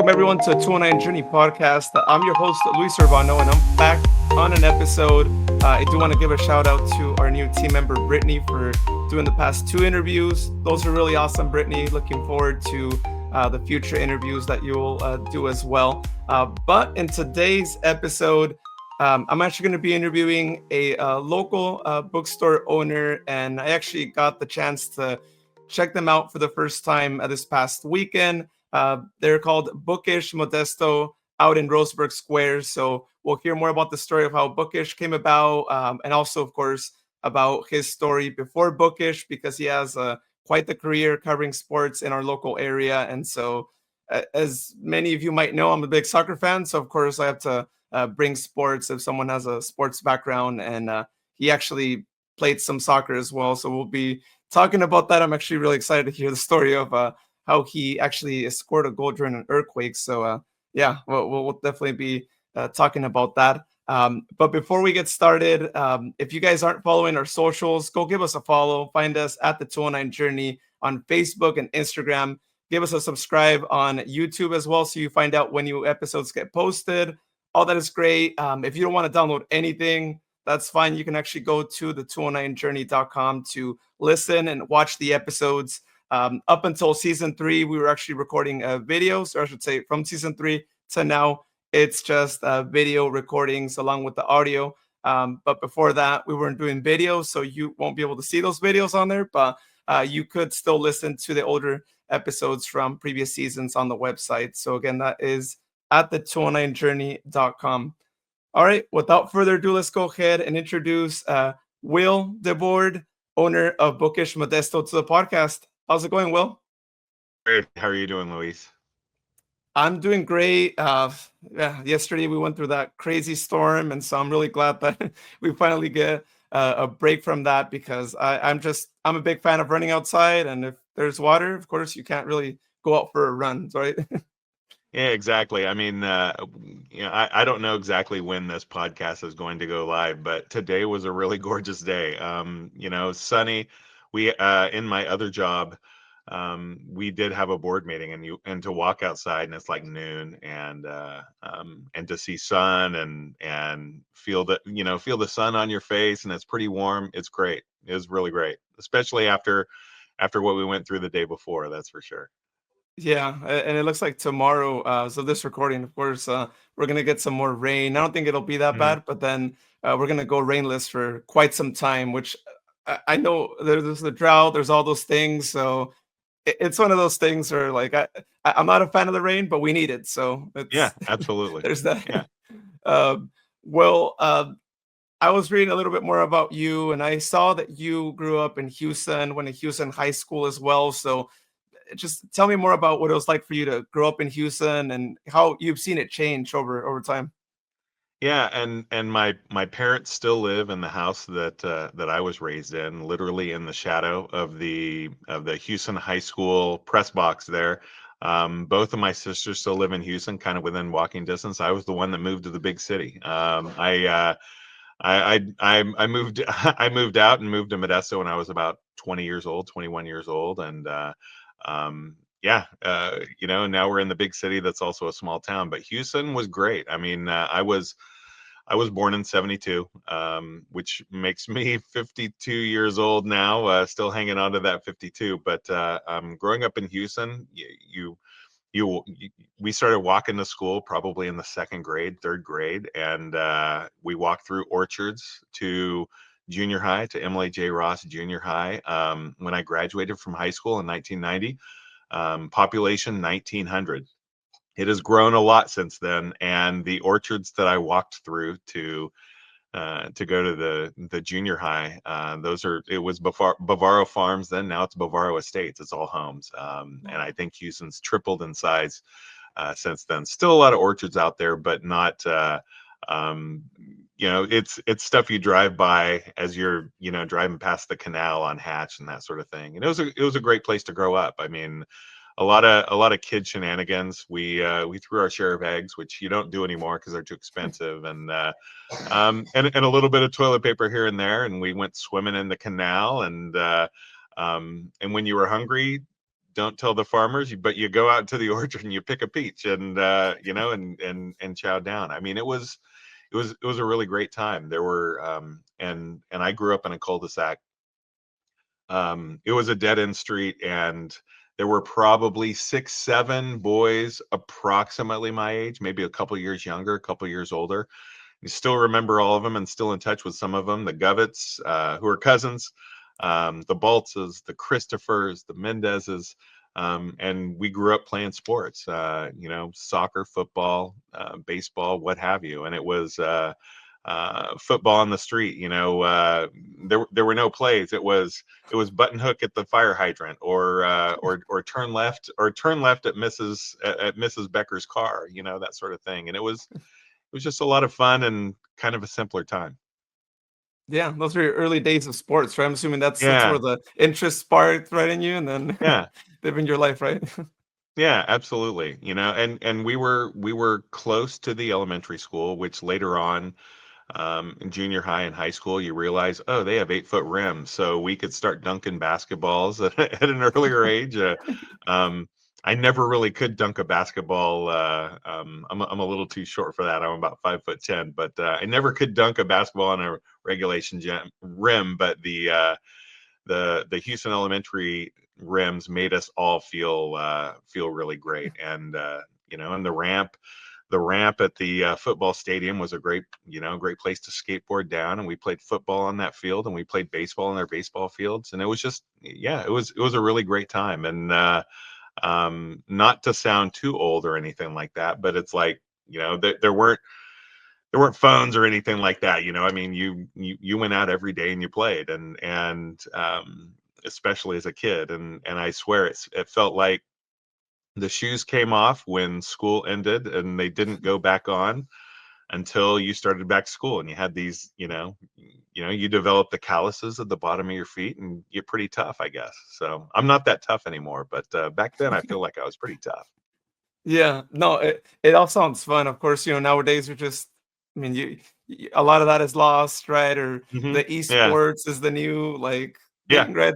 Welcome everyone to 209 Journey podcast. I'm your host Luis Urbano, and I'm back on an episode. I do want to give a shout out to our new team member Brittany for doing the past two interviews. Those are really awesome, Brittany. Looking forward to the future interviews that you'll do as well. But in today's episode, I'm actually going to be interviewing a local bookstore owner, and I actually got the chance to check them out for the first time this past weekend. They're called Bookish Modesto out in Roseburg Square. So we'll hear more about the story of how Bookish came about, and also, of course, about his story before Bookish, because he has quite the career covering sports in our local area. And so, as many of you might know, I'm a big soccer fan. So, of course, I have to bring sports if someone has a sports background. And he actually played some soccer as well. So we'll be talking about that. I'm actually really excited to hear the story of how he actually scored a goal during an earthquake. So yeah, we'll definitely be talking about that. But before we get started, if you guys aren't following our socials, go give us a follow. Find us at the 209 Journey on Facebook and Instagram. Give us a subscribe on YouTube as well, so you find out when new episodes get posted. All that is great. If you don't want to download anything, that's fine. You can actually go to the 209journey.com to listen and watch the episodes. Up until season 3, we were actually recording videos, or I should say from season 3 to now, it's just video recordings along with the audio. But before that, we weren't doing videos, so you won't be able to see those videos on there, but you could still listen to the older episodes from previous seasons on the website. So again, that is at the 209journey.com. All right, without further ado, let's go ahead and introduce Will DeBoard, owner of Bookish Modesto, to the podcast. How's it going, Will? Great. How are you doing, Luis? I'm doing great. Yeah, yesterday we went through that crazy storm, and so I'm really glad that we finally get a break from that, because I'm a big fan of running outside, and if there's water, of course, you can't really go out for a run, right? Yeah, exactly. I mean, I don't know exactly when this podcast is going to go live, but today was a really gorgeous day. Sunny. We in my other job, we did have a board meeting, and to walk outside and it's like noon, and to see sun and feel the sun on your face, and it's pretty warm. It's great. It was really great, especially after what we went through the day before. That's for sure. Yeah, and it looks like tomorrow, so this recording, of course, we're gonna get some more rain. I don't think it'll be that Mhm. bad, but then we're gonna go rainless for quite some time, which I know there's the drought, there's all those things. So it's one of those things where, like, I'm not a fan of the rain, but we need it. So Yeah, it's absolutely. there's that. Yeah. Um, well, I was reading a little bit more about you, and I saw that you grew up in Hughson, went to Hughson High School as well. So just tell me more about what it was like for you to grow up in Houston and how you've seen it change over time. Yeah, and my parents still live in the house that I was raised in, literally in the shadow of the Houston High School press box there. Both of my sisters still live in Houston, kind of within walking distance. I was the one that moved to the big city. I moved I moved out and moved to Modesto when I was about 20 years old, 21 years old, and yeah, now we're in the big city that's also a small town. But Houston was great. I mean, I was born in 72, which makes me 52 years old now, still hanging on to that 52. But growing up in Houston, we started walking to school probably in the second grade, third grade, and we walked through orchards to junior high, to Emily J. Ross Junior High. When I graduated from high school in 1990, population 1900. It has grown a lot since then, and the orchards that I walked through to go to the junior high, it was Bavaro Farms then. Now it's Bavaro Estates. It's all homes, and I think Houston's tripled in size since then. Still a lot of orchards out there, but not. Um, it's stuff you drive by as you're driving past the canal on Hatch and that sort of thing. And it was a great place to grow up. I mean, a lot of kid shenanigans. We threw our share of eggs, which you don't do anymore because they're too expensive, and a little bit of toilet paper here and there. And we went swimming in the canal, and when you were hungry, don't tell the farmers, but you go out to the orchard and you pick a peach, and and chow down. I mean, it was a really great time. There were and I grew up in a cul-de-sac. It was a dead end street, and there were probably 6, 7 boys approximately my age, maybe a couple years younger, a couple years older. You still remember all of them and still in touch with some of them. The Govets, who are cousins, the Baltzes, the Christophers, the Mendezes. And we grew up playing sports, soccer, football, baseball, what have you. And it was football on the street. There were no plays. It was button hook at the fire hydrant, or turn left, at Mrs. Becker's car. That sort of thing. And it was just a lot of fun and kind of a simpler time. Yeah, those were your early days of sports, right? I'm assuming that's where Yeah, the interest sparked right in you, and then yeah, living your life, right? yeah, absolutely. And we were close to the elementary school, which later on, in junior high and high school, you realize, oh, they have 8-foot rims, so we could start dunking basketballs at an earlier age. Um, I never really could dunk a basketball. I'm a little too short for that. I'm about 5'10", but I never could dunk a basketball on a regulation rim. But the Hughson Elementary rims made us all feel really great, and the ramp at the football stadium was a great place to skateboard down, and we played football on that field, and we played baseball on their baseball fields, and it was just, yeah, it was a really great time. And not to sound too old or anything like that, but it's like, there weren't phones or anything like that. I mean, you went out every day and you played, and especially as a kid, and I swear it felt like the shoes came off when school ended, and they didn't go back on until you started back school, and you had these, you develop the calluses at the bottom of your feet, and you're pretty tough, I guess. So I'm not that tough anymore, but back then I feel like I was pretty tough. Yeah, no, it all sounds fun. Of course, nowadays we're just, I mean, a lot of that is lost, right? Or Hmm. the Yeah. esports is the new like Yeah. thing, right?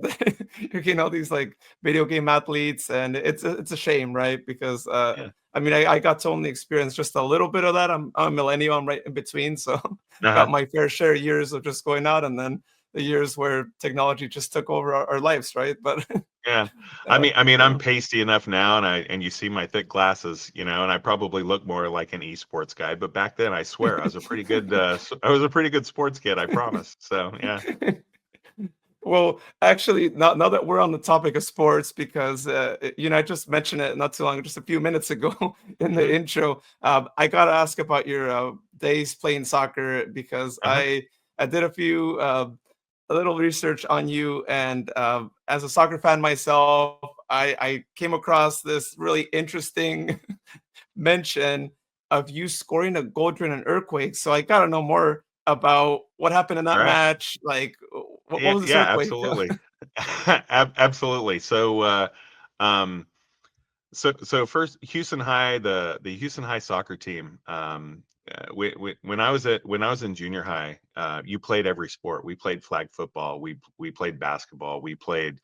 You're getting all these like video game athletes, and it's a shame, right? Because Yeah. I mean, I got to only experience just a little bit of that. I'm a millennial, I'm right in between, so got Uh-huh. my fair share of years of just going out, and then the years where technology just took over our lives, right? But Yeah. I mean, I'm yeah. pasty enough now, and you see my thick glasses, and I probably look more like an esports guy. But back then, I swear, I was a pretty good sports kid, I promise. So yeah. Well, actually, now that we're on the topic of sports, because I just mentioned it not too long, just a few minutes ago in the Hmm. intro. I gotta ask about your days playing soccer, because Uh-huh. I did a little research on you, and as a soccer fan myself, I came across this really interesting mention of you scoring a goal during an earthquake. So I gotta know more about what happened in All that right. match. Like, what Yeah, was this yeah, earthquake? absolutely. Absolutely. Um, so first, Houston High, the Houston High soccer team. When I was in junior high, you played every sport. We played flag football. We played basketball. We played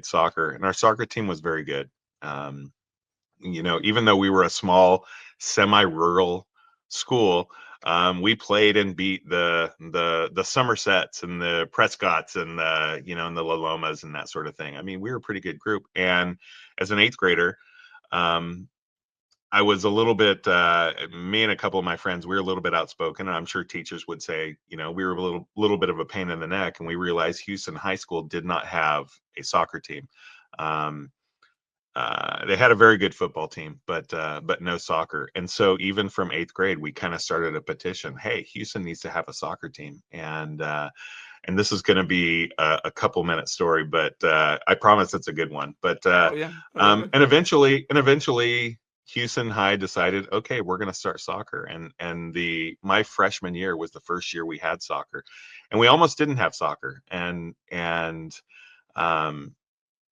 soccer, and our soccer team was very good. Um, even though we were a small, semi-rural school, we played and beat the Somersets and the Prescotts and the La Lomas and that sort of thing. I mean, we were a pretty good group. And as an eighth grader, um, I was a little bit, me and a couple of my friends, we were a little bit outspoken, and I'm sure teachers would say, we were a little bit of a pain in the neck, and we realized Houston High School did not have a soccer team. Um, they had a very good football team, but no soccer. And so even from eighth grade, we kind of started a petition. Hey, Houston needs to have a soccer team, and this is going to be a couple minute story, but I promise it's a good one. But Oh yeah, I love it. and eventually, Houston High decided, okay, we're going to start soccer, and my freshman year was the first year we had soccer, and we almost didn't have soccer, and um,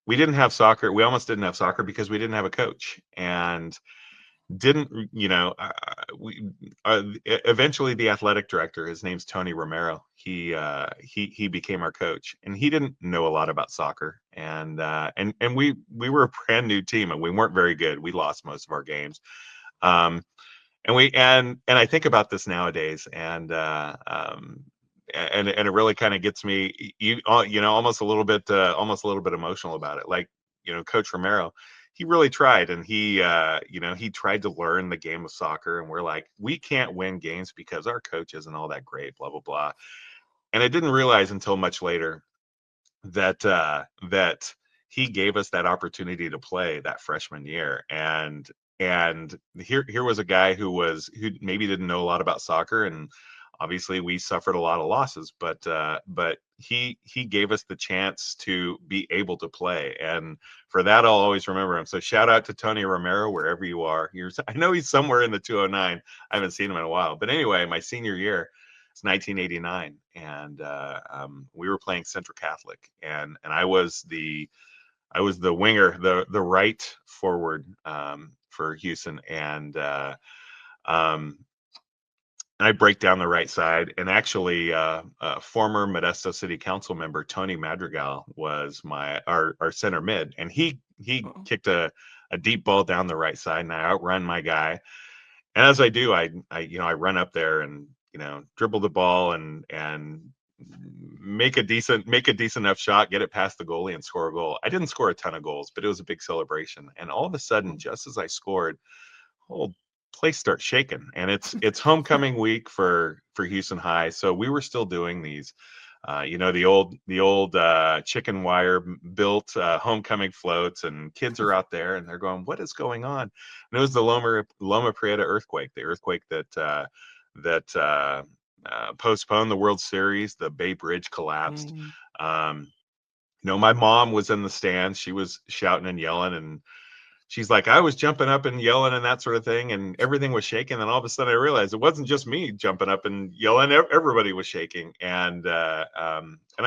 we didn't have soccer. We almost didn't have soccer because we didn't have a coach. And didn't we eventually the athletic director, his name's Tony Romero, he became our coach, and he didn't know a lot about soccer, and we were a brand new team, and we weren't very good. We lost most of our games. um and I think about this nowadays, and it really kind of gets me, almost a little bit emotional about it. Like, Coach Romero, he really tried, and he tried to learn the game of soccer, and we're like, we can't win games because our coach isn't all that great, blah blah blah. And I didn't realize until much later that he gave us that opportunity to play that freshman year. And here was a guy who maybe didn't know a lot about soccer, and obviously we suffered a lot of losses, but he gave us the chance to be able to play, and for that I'll always remember him. So shout out to Tony Romero, wherever you are. I know he's somewhere in the 209. I haven't seen him in a while, but anyway, my senior year, it's 1989, and we were playing Central Catholic, and I was the winger, the right forward, for Hughson, um, and I break down the right side, and actually, former Modesto City Council member Tony Madrigal was our center mid, and he Oh. kicked a deep ball down the right side, and I outrun my guy. And as I do, I run up there and dribble the ball and make a decent enough shot, get it past the goalie, and score a goal. I didn't score a ton of goals, but it was a big celebration. And all of a sudden, just as I scored, whole place starts shaking. And it's homecoming week for Houston High, so we were still doing these, the old chicken wire built homecoming floats, and kids are out there and they're going, "What is going on?" And it was the Loma Prieta earthquake, the earthquake that postponed the World Series. The Bay Bridge collapsed. Mm. Um, my mom was in the stands. She was shouting and yelling, and she's like, I was jumping up and yelling and that sort of thing, and everything was shaking. And all of a sudden, I realized it wasn't just me jumping up and yelling; everybody was shaking. And I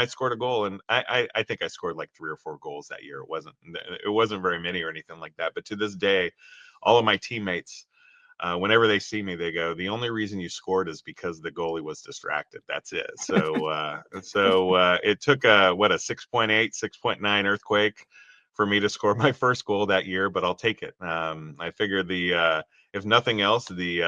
scored a goal, and I think I scored like 3 or 4 goals that year. It wasn't very many or anything like that. But to this day, all of my teammates, whenever they see me, they go, "The only reason you scored is because the goalie was distracted. That's it." So it took a 6.8, 6.9 earthquake for me to score my first goal that year, but I'll take it. I figured if nothing else, the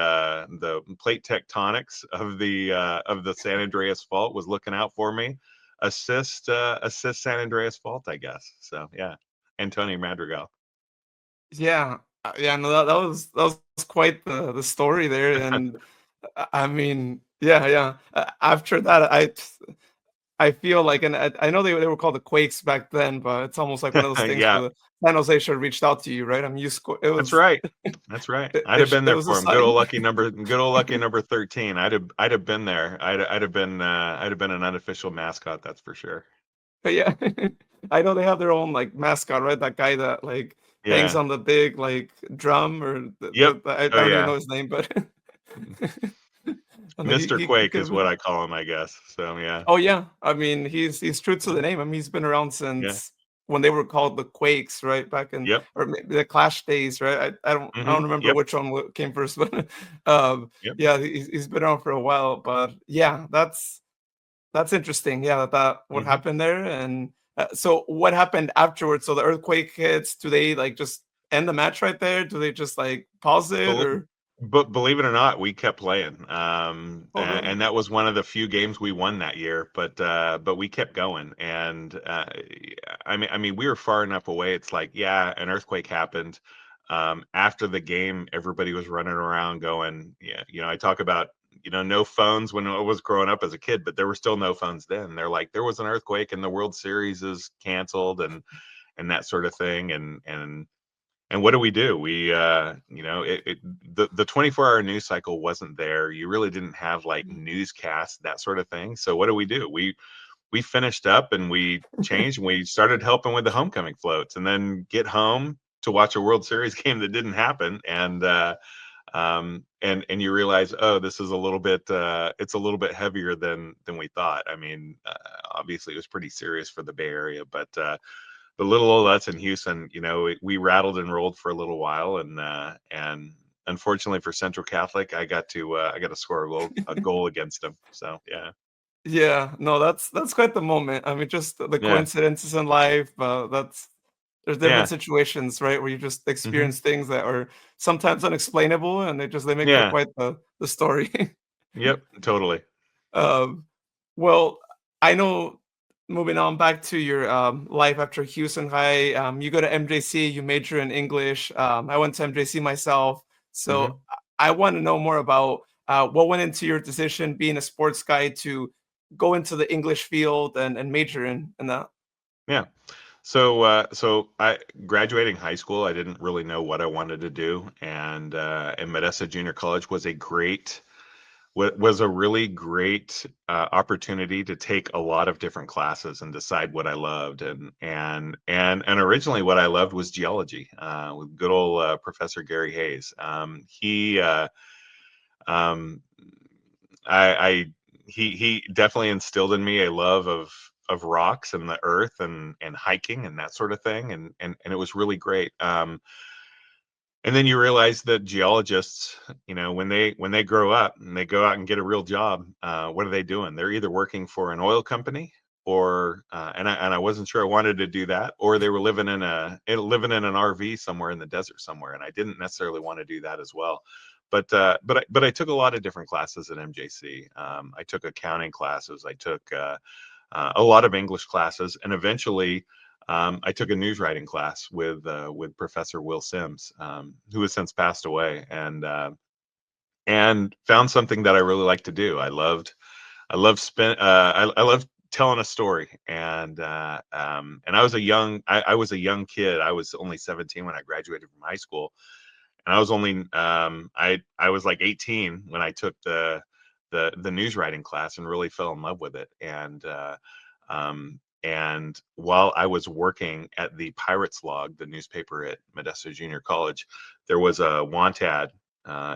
plate tectonics of the San Andreas Fault was looking out for me. Assist San Andreas Fault, I guess. So yeah, Antonio Madrigal. Yeah, yeah, no, that was quite the story there, and I mean, yeah, yeah. After that, I feel like, and I know they were called the Quakes back then, but it's almost like one of those things Yeah, where the San Jose should have reached out to you, right? I mean, you score. It that's was right. That's right. I'd have been it there was a for him. Good old sign. lucky number. Good old lucky number 13. I'd have been there. I'd have been an unofficial mascot. That's for sure. But yeah, I know they have their own like mascot, right? That guy that like bangs Yeah. on the big like drum, or Yep. I Oh don't even yeah. know his name, but and Mr. he Quake could is have. what I call him, I guess. So yeah. Oh yeah, I mean he's true to the name. I mean he's been around Yeah. since when they were called the Quakes, right? Back in, Yep. or maybe the Clash days, right? I don't remember Yep. which one came first, but Yep. yeah, he's been around for a while. But yeah, that's interesting. Yeah, that what hmm happened there, and so what happened afterwards? So the earthquake hits. Do they like just end the match right there? Do they just like pause it, Bel or? but believe it or not, we kept playing. Oh really? And that was one of the few games we won that year, but we kept going. And I mean, we were far enough away. It's like, yeah, an earthquake happened. After the game, everybody was running around going, yeah, I talk about, no phones when I was growing up as a kid, but there were still no phones then. They're like, there was an earthquake and the World Series is canceled, and that sort of thing. And what do we do? The 24-hour news cycle wasn't there. You really didn't have like newscasts, that sort of thing. So what do? We finished up and we changed and we started helping with the homecoming floats, and then get home to watch a World Series game that didn't happen. And you realize, oh, this is it's a little bit heavier than we thought. I mean, obviously it was pretty serious for the Bay Area, but little old us in Houston, we rattled and rolled for a little while, and unfortunately for Central Catholic, I got to score a goal against them. So yeah, Yeah, no, that's quite the moment. I mean, just the yeah, coincidences in life, that's there's different yeah, situations, right, where you just hmm, experience things that are sometimes unexplainable, and they make for yeah, quite the story. yep, totally. Um, well, I know moving on back to your life after Hughson High, you go to MJC, you major in English. I went to MJC myself, so Hmm. I want to know more about what went into your decision being a sports guy to go into the English field and major in that. Yeah. So I graduating high school, I didn't really know what I wanted to do, and Modesto Junior College was was a really great opportunity to take a lot of different classes and decide what I loved. And originally, what I loved was geology with good old Professor Gary Hayes. Um, I he definitely instilled in me a love of rocks and the earth and hiking and that sort of thing, and it was really great. And then you realize that geologists, when they grow up and they go out and get a real job, what are they doing? They're either working for an oil company, or and I wasn't sure I wanted to do that, or they were living in an RV somewhere in the desert somewhere, and I didn't necessarily want to do that as well. But I took a lot of different classes at MJC. I took accounting classes. I took a lot of English classes, and eventually I took a news writing class with Professor Will Sims, who has since passed away, and found something that I really like to do. I loved I loved telling a story, and I was a young kid. I was only 17 when I graduated from high school, and I was only I was like 18 when I took the news writing class and really fell in love with it. And while I was working at the Pirates Log, the newspaper at Modesto Junior College, there was a want ad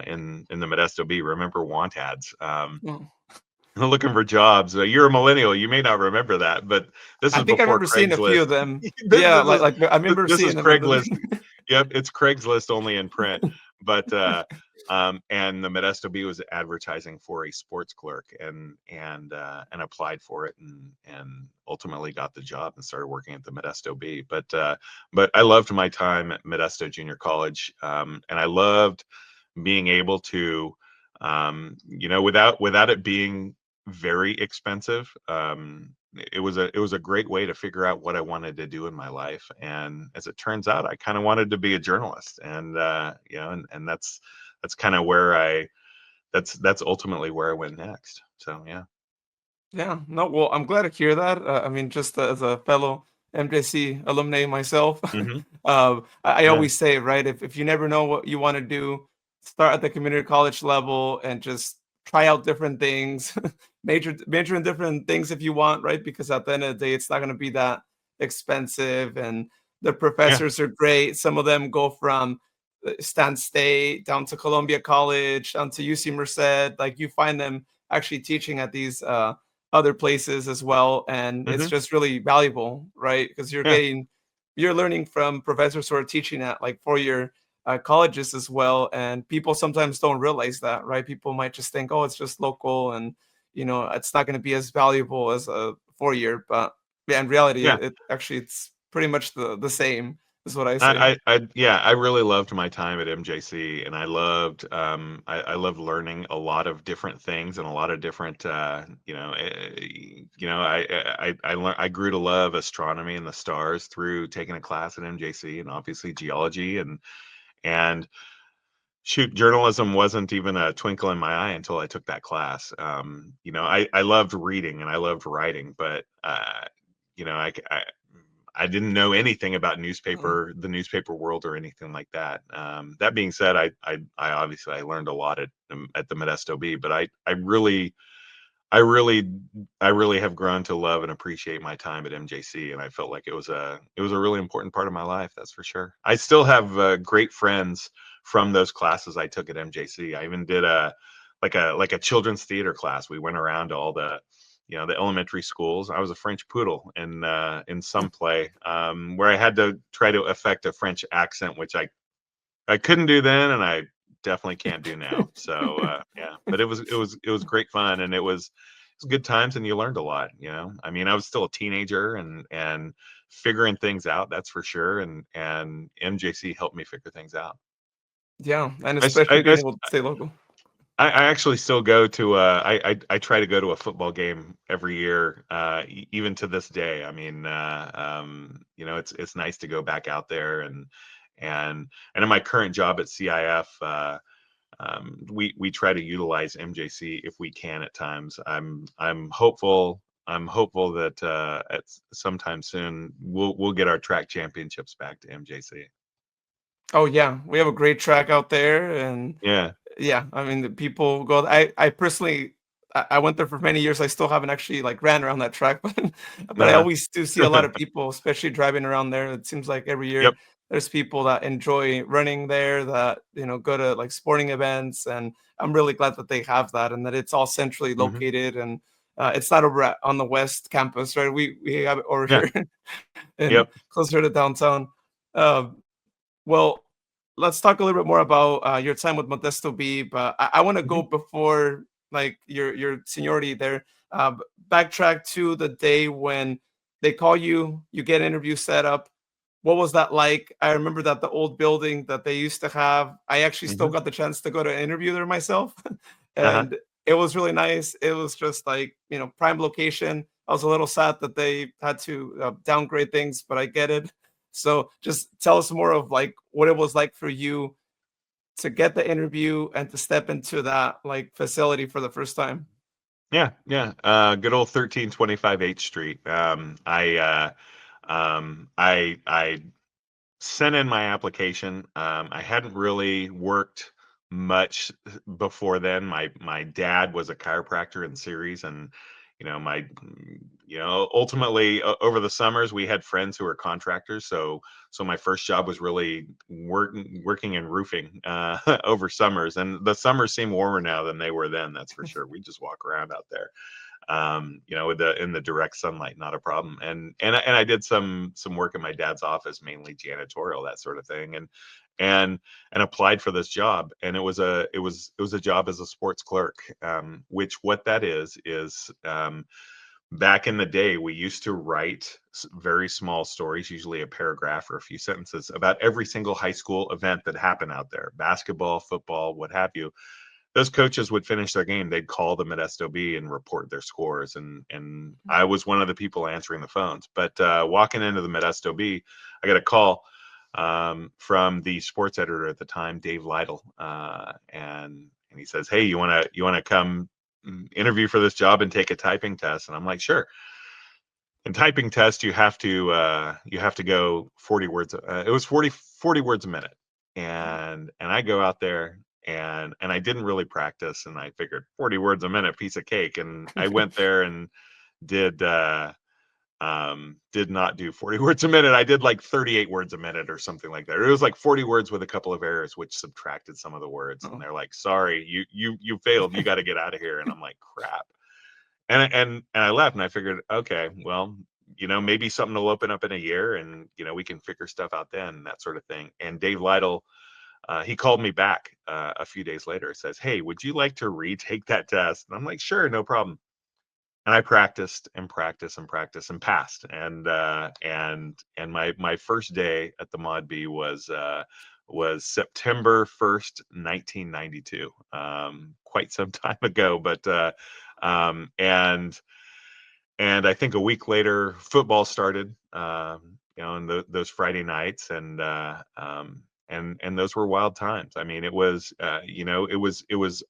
in the Modesto Bee. Remember want ads? Oh. Looking for jobs. You're a millennial. You may not remember that, but this I is think I before remember seeing a few Craigslist. of them. this, Yeah, this is like I remember this is seeing them in Craigslist. the. Yep, it's Craigslist only in print. But and the Modesto Bee was advertising for a sports clerk, and applied for it, and ultimately got the job and started working at the Modesto Bee. But I loved my time at Modesto Junior College, and I loved being able to, without it being very expensive. It was a great way to figure out what I wanted to do in my life, and as it turns out, I kind of wanted to be a journalist, and that's kind of where that's ultimately where I went next. So yeah. Yeah, no, well, I'm glad to hear that. I mean, just as a fellow MJC alumni myself, Hmm. I Yeah. always say, right, if you never know what you want to do, start at the community college level and just try out different things, major in different things if you want, right? Because at the end of the day, it's not going to be that expensive, and the Yeah. professors are great. Some of them go from Stan State down to Columbia College, down to UC Merced. Like you find them actually teaching at these other places as well, and it's Hmm. just really valuable, right? Because Yeah. you're learning from professors who are teaching at like 4-year colleges as well, and people sometimes don't realize that, right? People might just think, oh, it's just local, and it's not going to be as valuable as a 4-year, but yeah, in reality, Yeah. it actually it's pretty much the same, is what I say. Yeah, I really loved my time at MJC, and I loved learning a lot of different things and a lot of different I grew to love astronomy and the stars through taking a class at MJC, and obviously geology, and shoot, journalism wasn't even a twinkle in my eye until I took that class. I loved reading and I loved writing, but you know, I didn't know anything about the newspaper world or anything like that. That being said, I obviously I learned a lot at the Modesto Bee, but I really, I really have grown to love and appreciate my time at MJC, and I felt like it was a really important part of my life. That's for sure. I still have great friends from those classes I took at MJC. I even did a children's theater class. We went around to all the elementary schools. I was a French poodle in some play where I had to try to affect a French accent, which I couldn't do then, and I definitely can't do now. So yeah, but it was great fun, and it was good times, and you learned a lot. I mean, I was still a teenager and figuring things out, that's for sure. And MJC helped me figure things out. Yeah, and I, s- especially I, I being s- able to stay local. I actually still go to I try to go to a football game every year, even to this day. I mean, it's nice to go back out there, and in my current job at CIF, we try to utilize MJC if we can at times. I'm hopeful that at sometime soon we'll get our track championships back to MJC. Oh yeah, we have a great track out there, and Yeah. yeah, I mean, the people go. I personally, I went there for many years. I still haven't actually like ran around that track, but I Uh-huh. always do see a lot of people, especially driving around there. It seems like every Yep. year there's people that enjoy running there, that go to like sporting events, and I'm really glad that they have that and that it's all centrally Hmm. located, and it's not over on the west campus, right? We have it over Yeah. here and Yep. closer to downtown. Um, well, let's talk a little bit more about your time with Modesto Bee, but I want to go Hmm. before like your seniority there. Backtrack to the day when they call you, you get interview set up. What was that like? I remember that the old building that they used to have, I actually still Hmm. got the chance to go to an interview there myself. Uh-huh. And it was really nice. It was just like, prime location. I was a little sad that they had to downgrade things, but I get it. So just tell us more of like what it was like for you to get the interview and to step into that like facility for the first time. Yeah, yeah. Good old 1325 H Street. I sent in my application. I hadn't really worked much before then. My dad was a chiropractor in series, and ultimately over the summers we had friends who were contractors. So my first job was really working in roofing over summers, and the summers seem warmer now than they were then. That's for sure. We just walk around out there, with in the direct sunlight, not a problem. And I did some work in my dad's office, mainly janitorial, that sort of thing, and and applied for this job. And it was a job as a sports clerk, which what that is back in the day we used to write very small stories, usually a paragraph or a few sentences, about every single high school event that happened out there, basketball, football, what have you. Those coaches would finish their game, they'd call the Modesto Bee and report their scores, and I was one of the people answering the phones. But walking into the Modesto Bee, I got a call from the sports editor at the time, Dave Lytle, and he says, "Hey, you want to come interview for this job and take a typing test?" And I'm like, "Sure." In typing test, you have to go 40 words. It was 40 words a minute, and I go out there, and I didn't really practice, and I figured 40 words a minute, piece of cake. And I went there and did did not do 40 words a minute. I did like 38 words a minute or something like that. It was like 40 words with a couple of errors, which subtracted some of the words. And Oh. they're like, "Sorry, you failed. You got to get out of here." And I'm like, "Crap." And I left, and I figured, okay, well, maybe something will open up in a year, and we can figure stuff out then, that sort of thing. And Dave Lytle, he called me back a few days later. Says, "Hey, would you like to retake that test?" And I'm like, "Sure, no problem." And I practiced and practiced and practiced and passed. And my first day at the Mod B was September 1st, 1992. Quite some time ago, but and I think a week later, football started. And those Friday nights, and those were wild times. I mean, it was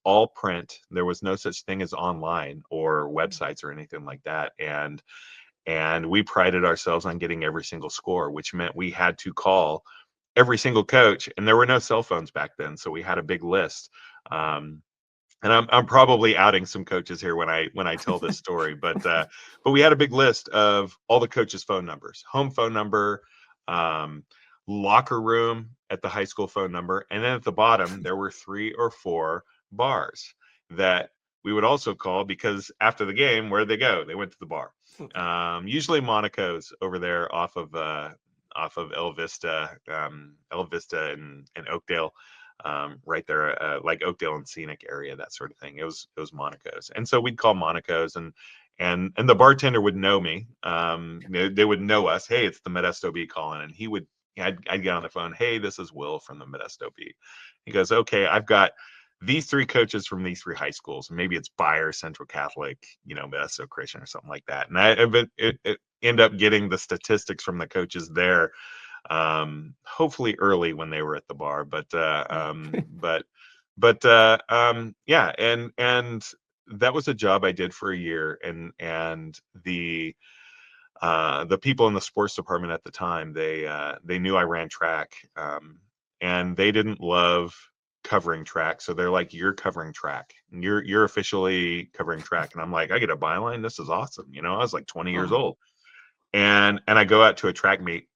all print. There was no such thing as online or websites or anything like that. And we prided ourselves on getting every single score, which meant we had to call every single coach, and there were no cell phones back then, so we had a big list. Um, and I'm probably outing some coaches here when I tell this story, but we had a big list of all the coaches' phone numbers, home phone number, um, locker room at the high school phone number, and then at the bottom there were 3 or 4 bars that we would also call, because after the game, where'd they go? They went to the bar. Usually Monaco's over there off of El Vista and Oakdale. right there, like Oakdale and Scenic area, that sort of thing. It was Monaco's, and so we'd call Monaco's, and the bartender would know me. They would know us. Hey, it's the Modesto Bee calling, and I'd get on the phone. Hey, this is Will from the Modesto Bee. He goes, okay, I've got these three coaches from these three high schools. Maybe it's Bayer, Central Catholic, Modesto Christian or something like that. And it end up getting the statistics from the coaches there, hopefully early when they were at the bar. Yeah, and that was a job I did for a year, and the people in the sports department at the time, they knew I ran track, and they didn't love covering track, so they're like, "You're covering track. You're officially covering track." And I'm like, "I get a byline. This is awesome." I was like 20 years old, and I go out to a track meet.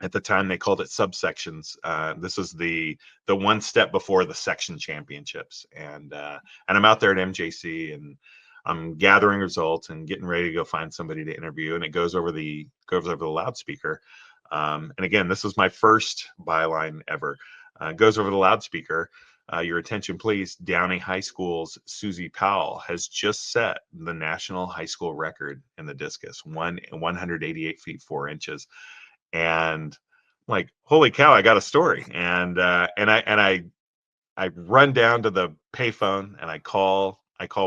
At the time, they called it subsections. This is the one step before the section championships, and I'm out there at MJC, and I'm gathering results and getting ready to go find somebody to interview, and it goes over the loudspeaker. And again, this was my first byline ever. Goes over the loudspeaker. Your attention, please. Downey High School's Susie Powell has just set the national high school record in the discus, 188 feet 4 inches. And like, holy cow, I got a story. And I run down to the payphone and I call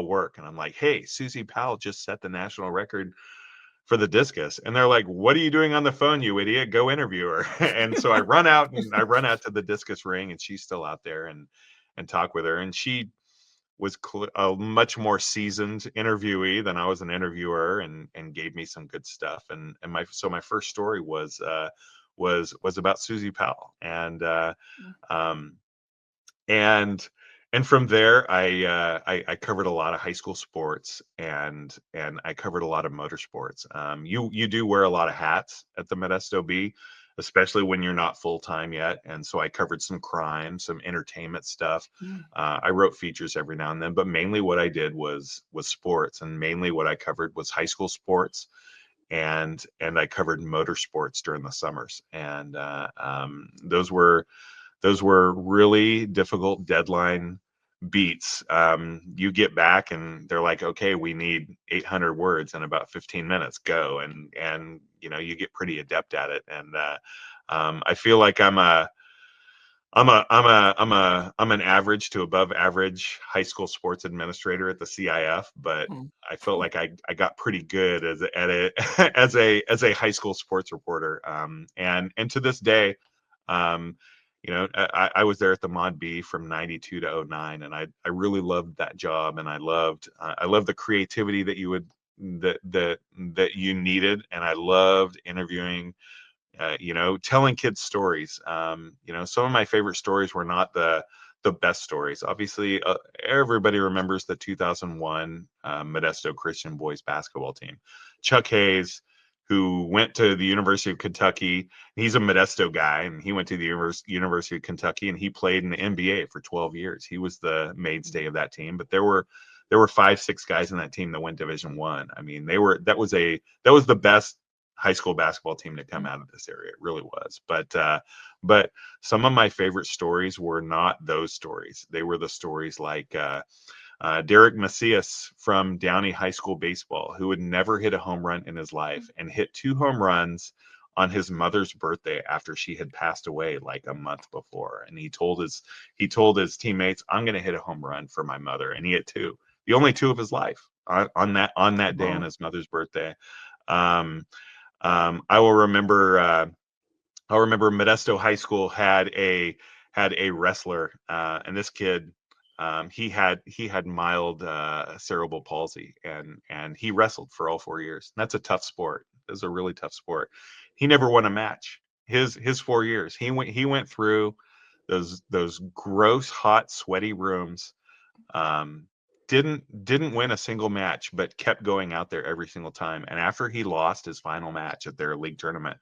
work, and I'm like, "Hey, Susie Powell just set the national record for the discus." And they're like, "What are you doing on the phone, you idiot? Go interview her." And so I run out to the discus ring, and she's still out there, and talk with her. And she was a much more seasoned interviewee than I was an interviewer, and gave me some good stuff. And my first story was about Susie Powell. Um, and from there, I covered a lot of high school sports, and I covered a lot of motorsports. You do wear a lot of hats at the Modesto Bee, especially when you're not full time yet. And so I covered some crime, some entertainment stuff. I wrote features every now and then, but mainly what I did was sports, and mainly what I covered was high school sports, and I covered motorsports during the summers. And those were really difficult deadline beats. You get back and they're like, "Okay, we need 800 words in about 15 minutes. Go." And you get pretty adept at it. And I feel like I'm an average to above average high school sports administrator at the CIF, but I felt like I got pretty good at it as a high school sports reporter. And to this day, I was there at the Mod B from 92 to 09, and I really loved that job, and I loved the creativity that you needed, and I loved interviewing, telling kids stories. Some of my favorite stories were not the best stories. Obviously, everybody remembers the 2001 Modesto Christian boys basketball team. Chuck Hayes, who went to the University of Kentucky. He's a Modesto guy, and he went to the University of Kentucky, and he played in the NBA for 12 years. He was the mainstay of that team, but there were 5-6 guys in that team that went Division I. I mean, that was the best high school basketball team to come out of this area. It really was. But some of my favorite stories were not those stories. They were the stories like Derek Macias from Downey High School baseball, who had never hit a home run in his life, and hit 2 home runs on his mother's birthday after she had passed away like a month before. And he told his teammates, "I'm going to hit a home run for my mother." And he hit 2, the only 2 of his life, on that day, on his mother's birthday. I will remember. I'll remember Modesto High School had a wrestler, and this kid, he had mild cerebral palsy, and he wrestled for all 4 years. And that's a tough sport. It's a really tough sport. He never won a match. His 4 years. He went through those gross, hot, sweaty rooms. Didn't win a single match, but kept going out there every single time. And after he lost his final match at their league tournament,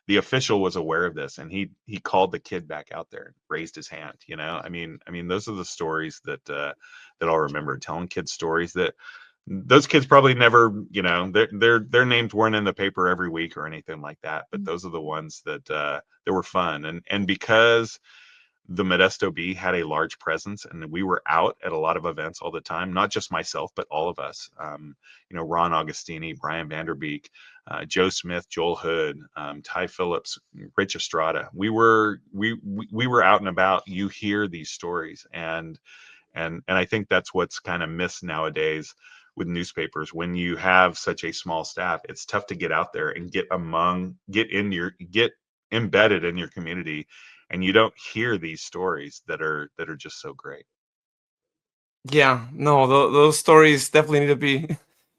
the official was aware of this, and he called the kid back out there and raised his hand. I mean, those are the stories that I'll remember, telling kids stories that those kids probably never, their names weren't in the paper every week or anything like that. But those are the ones that were fun. And because the Modesto Bee had a large presence, and we were out at a lot of events all the time. Not just myself, but all of us. Ron Augustini, Brian Vanderbeek, Joe Smith, Joel Hood, Ty Phillips, Rich Estrada. We were out and about. You hear these stories, and I think that's what's kind of missed nowadays with newspapers. When you have such a small staff, it's tough to get out there and get embedded in your community, and you don't hear these stories that are just so great. Yeah, no, those stories definitely need to be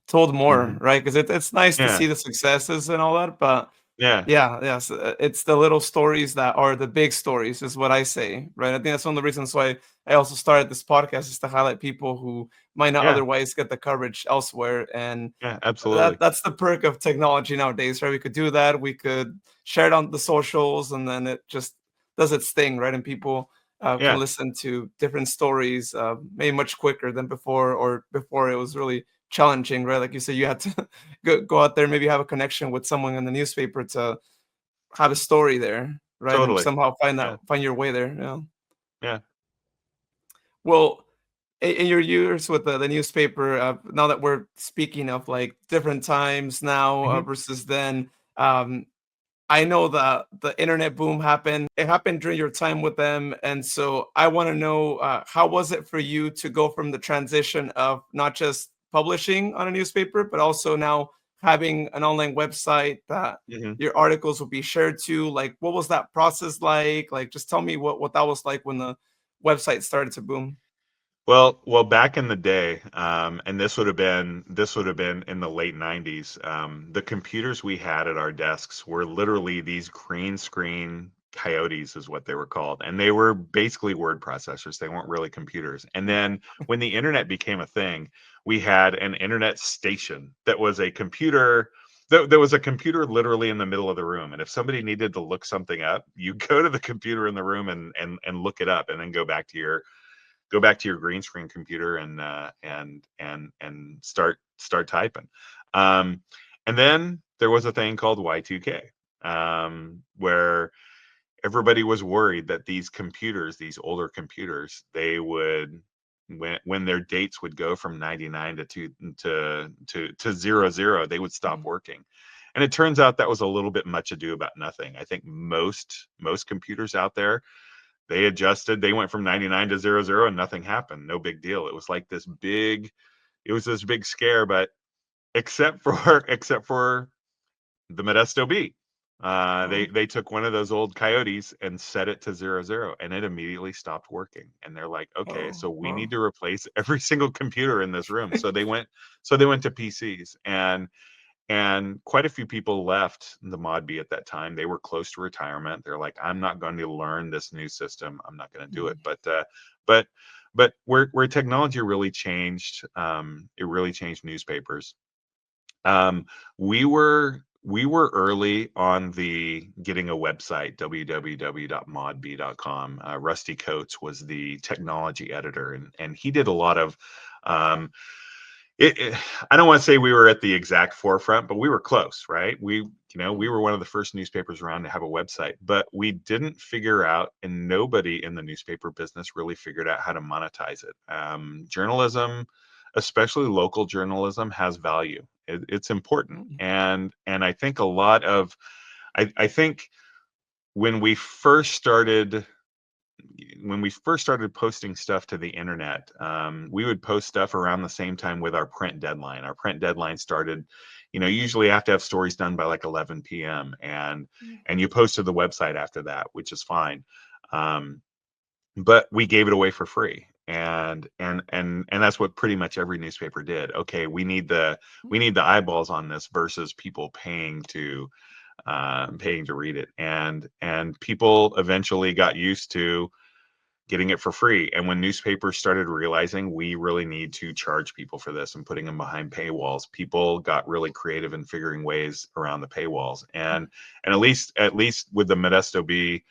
told more, Hmm. right? Because it's nice to Yeah, see the successes and all that, but yeah, yeah, yes, it's the little stories that are the big stories, is what I say, right? I think that's one of the reasons why I also started this podcast, is to highlight people who might not yeah, otherwise get the coverage elsewhere, and yeah, absolutely. that's the perk of technology nowadays, right? We could do that. We could share it on the socials, and then it just does its thing, right? And people can Yeah, listen to different stories maybe much quicker than before, or before it was really challenging, right? Like you said, you had to go out there, maybe have a connection with someone in the newspaper to have a story there, right? And totally. somehow Yeah, find your way there. Yeah. yeah. Well, in your years with the newspaper, now that we're speaking of like different times now Hmm. versus then, I know that the internet boom happened. It happened during your time with them, and so I want to know how was it for you to go from the transition of not just publishing on a newspaper, but also now having an online website that Hmm. your articles will be shared to. Like, what was that process like? Like, just tell me what that was like when the website started to boom. Well, back in the day, and this would have been in the late '90s. The computers we had at our desks were literally these green screen coyotes, is what they were called, and they were basically word processors. They weren't really computers. And then when the internet became a thing, we had an internet station that was a computer. There was a computer literally in the middle of the room, and if somebody needed to look something up, you go to the computer in the room and look it up, and then go back to your green screen computer and start typing. Um, and then there was a thing called Y2K, where everybody was worried that these computers, these older computers, they would when their dates would go from 99 to 00, they would stop Mm. working. And it turns out that was a little bit much ado about nothing. I think most computers out there, they adjusted. They went from 99 to 00 and nothing happened. No big deal. It was this big scare, but except for except for the Modesto Bee. They Oh, they took one of those old coyotes and set it to 00, and it immediately stopped working. And they're like, okay, oh, so we wow. need to replace every single computer in this room. So they went to PCs, and quite a few people left the Mod Bee at that time. They were close to retirement. They're like, I'm not going to learn this new system. I'm not going to do it. Mm. But where technology really changed, it really changed newspapers. Um, we were early on the getting a website, www.modbee.com. Rusty Coates was the technology editor, and he did a lot of um, it, I don't want to say we were at the exact forefront, but we were close, right? We were one of the first newspapers around to have a website, but we didn't figure out, and nobody in the newspaper business really figured out how to monetize it. Journalism, especially local journalism, has value. It's important, Mm. and I think a lot of, I think when we first started when we first started posting stuff to the internet, we would post stuff around the same time with our print deadline. Our print deadline started, usually you have to have stories done by like 11 p.m. and you post to the website after that, which is fine. Um, but we gave it away for free. And that's what pretty much every newspaper did. Okay, we need the eyeballs on this versus people paying to read it. And people eventually got used to getting it for free. And when newspapers started realizing we really need to charge people for this and putting them behind paywalls, people got really creative in figuring ways around the paywalls. And at least with the Modesto Bee,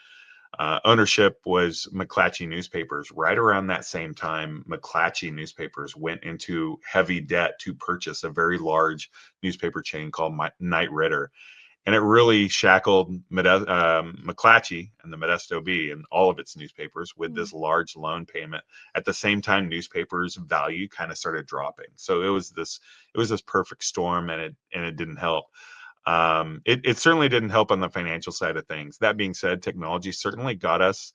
ownership was McClatchy Newspapers. Right around that same time, McClatchy Newspapers went into heavy debt to purchase a very large newspaper chain called Knight Ridder. and it really shackled McClatchy and the Modesto Bee and all of its newspapers with this large loan payment. At the same time, newspapers' value kind of started dropping. So it was this perfect storm, and it didn't help. It certainly didn't help on the financial side of things. That being said, technology certainly got us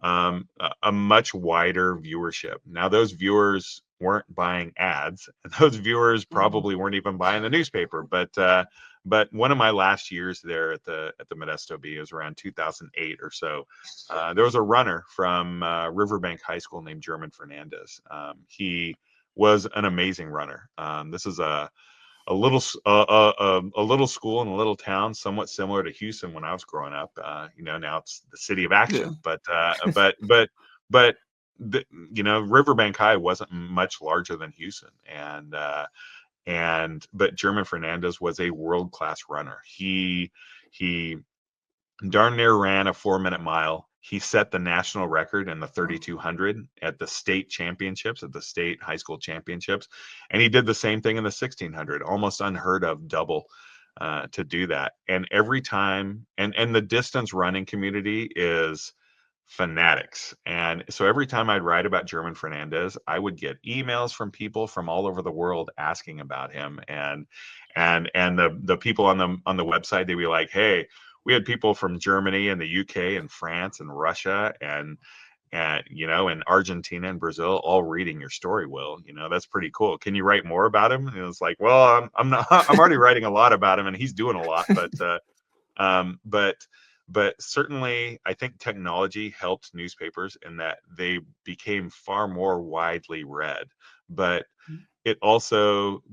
a much wider viewership. Now, those viewers weren't buying ads, and those viewers probably weren't even buying the newspaper. But one of my last years there at the Modesto Bee, was around 2008 or so. There was a runner from Riverbank High School named German Fernandez. He was an amazing runner. This is a little a little school in a little town, somewhat similar to Hughson when I was growing up. Now it's the city of Yeah. action, but the, Riverbank High wasn't much larger than Hughson, but German Fernandez was a world class runner. He darn near ran a 4-minute mile. He set the national record in the 3200 at the state championships, at the state high school championships. And he did the same thing in the 1600, almost unheard of double to do that. And every time, and the distance running community is fanatics. And so every time I'd write about German Fernandez, I would get emails from people from all over the world asking about him. And the people on the website, they'd be like, hey, we had people from Germany and the UK and France and Russia and and Argentina and Brazil all reading your story. Will, that's pretty cool. Can you write more about him? And it's like, well, I'm not. I'm already writing a lot about him, and he's doing a lot. Um, but but certainly, I think technology helped newspapers in that they became far more widely read. But it also,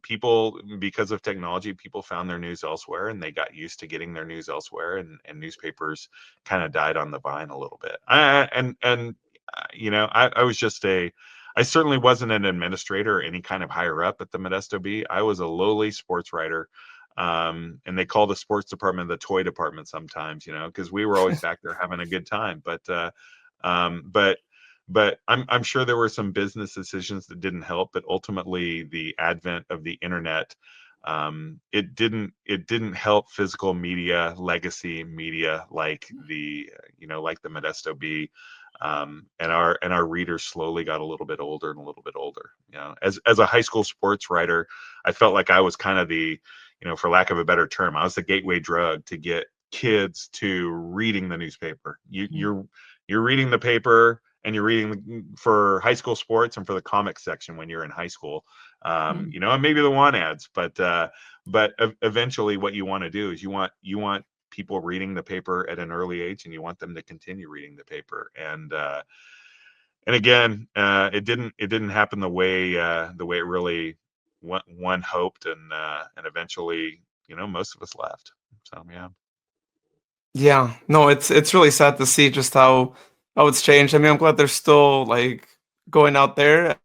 people, because of technology, people found their news elsewhere, and they got used to getting their news elsewhere, and newspapers kind of died on the vine a little bit. I was just I certainly wasn't an administrator or any kind of higher up at the Modesto Bee. I was a lowly sports writer. And they call the sports department the toy department sometimes, because we were always back there having a good time. But I'm sure there were some business decisions that didn't help. But ultimately, the advent of the internet, it didn't help physical media, legacy media like like the Modesto Bee. And our readers slowly got a little bit older and a little bit older. As a high school sports writer, I felt like I was kind of the, for lack of a better term, I was the gateway drug to get kids to reading the newspaper. You're reading the paper, and you're reading for high school sports and for the comics section when you're in high school, and maybe the want ads, but eventually what you want to do is you want people reading the paper at an early age, and you want them to continue reading the paper. And again, it didn't happen the way it really one hoped, and eventually, most of us left. So yeah. Yeah, no, it's really sad to see just how it's changed. I mean, I'm glad they're still like going out there.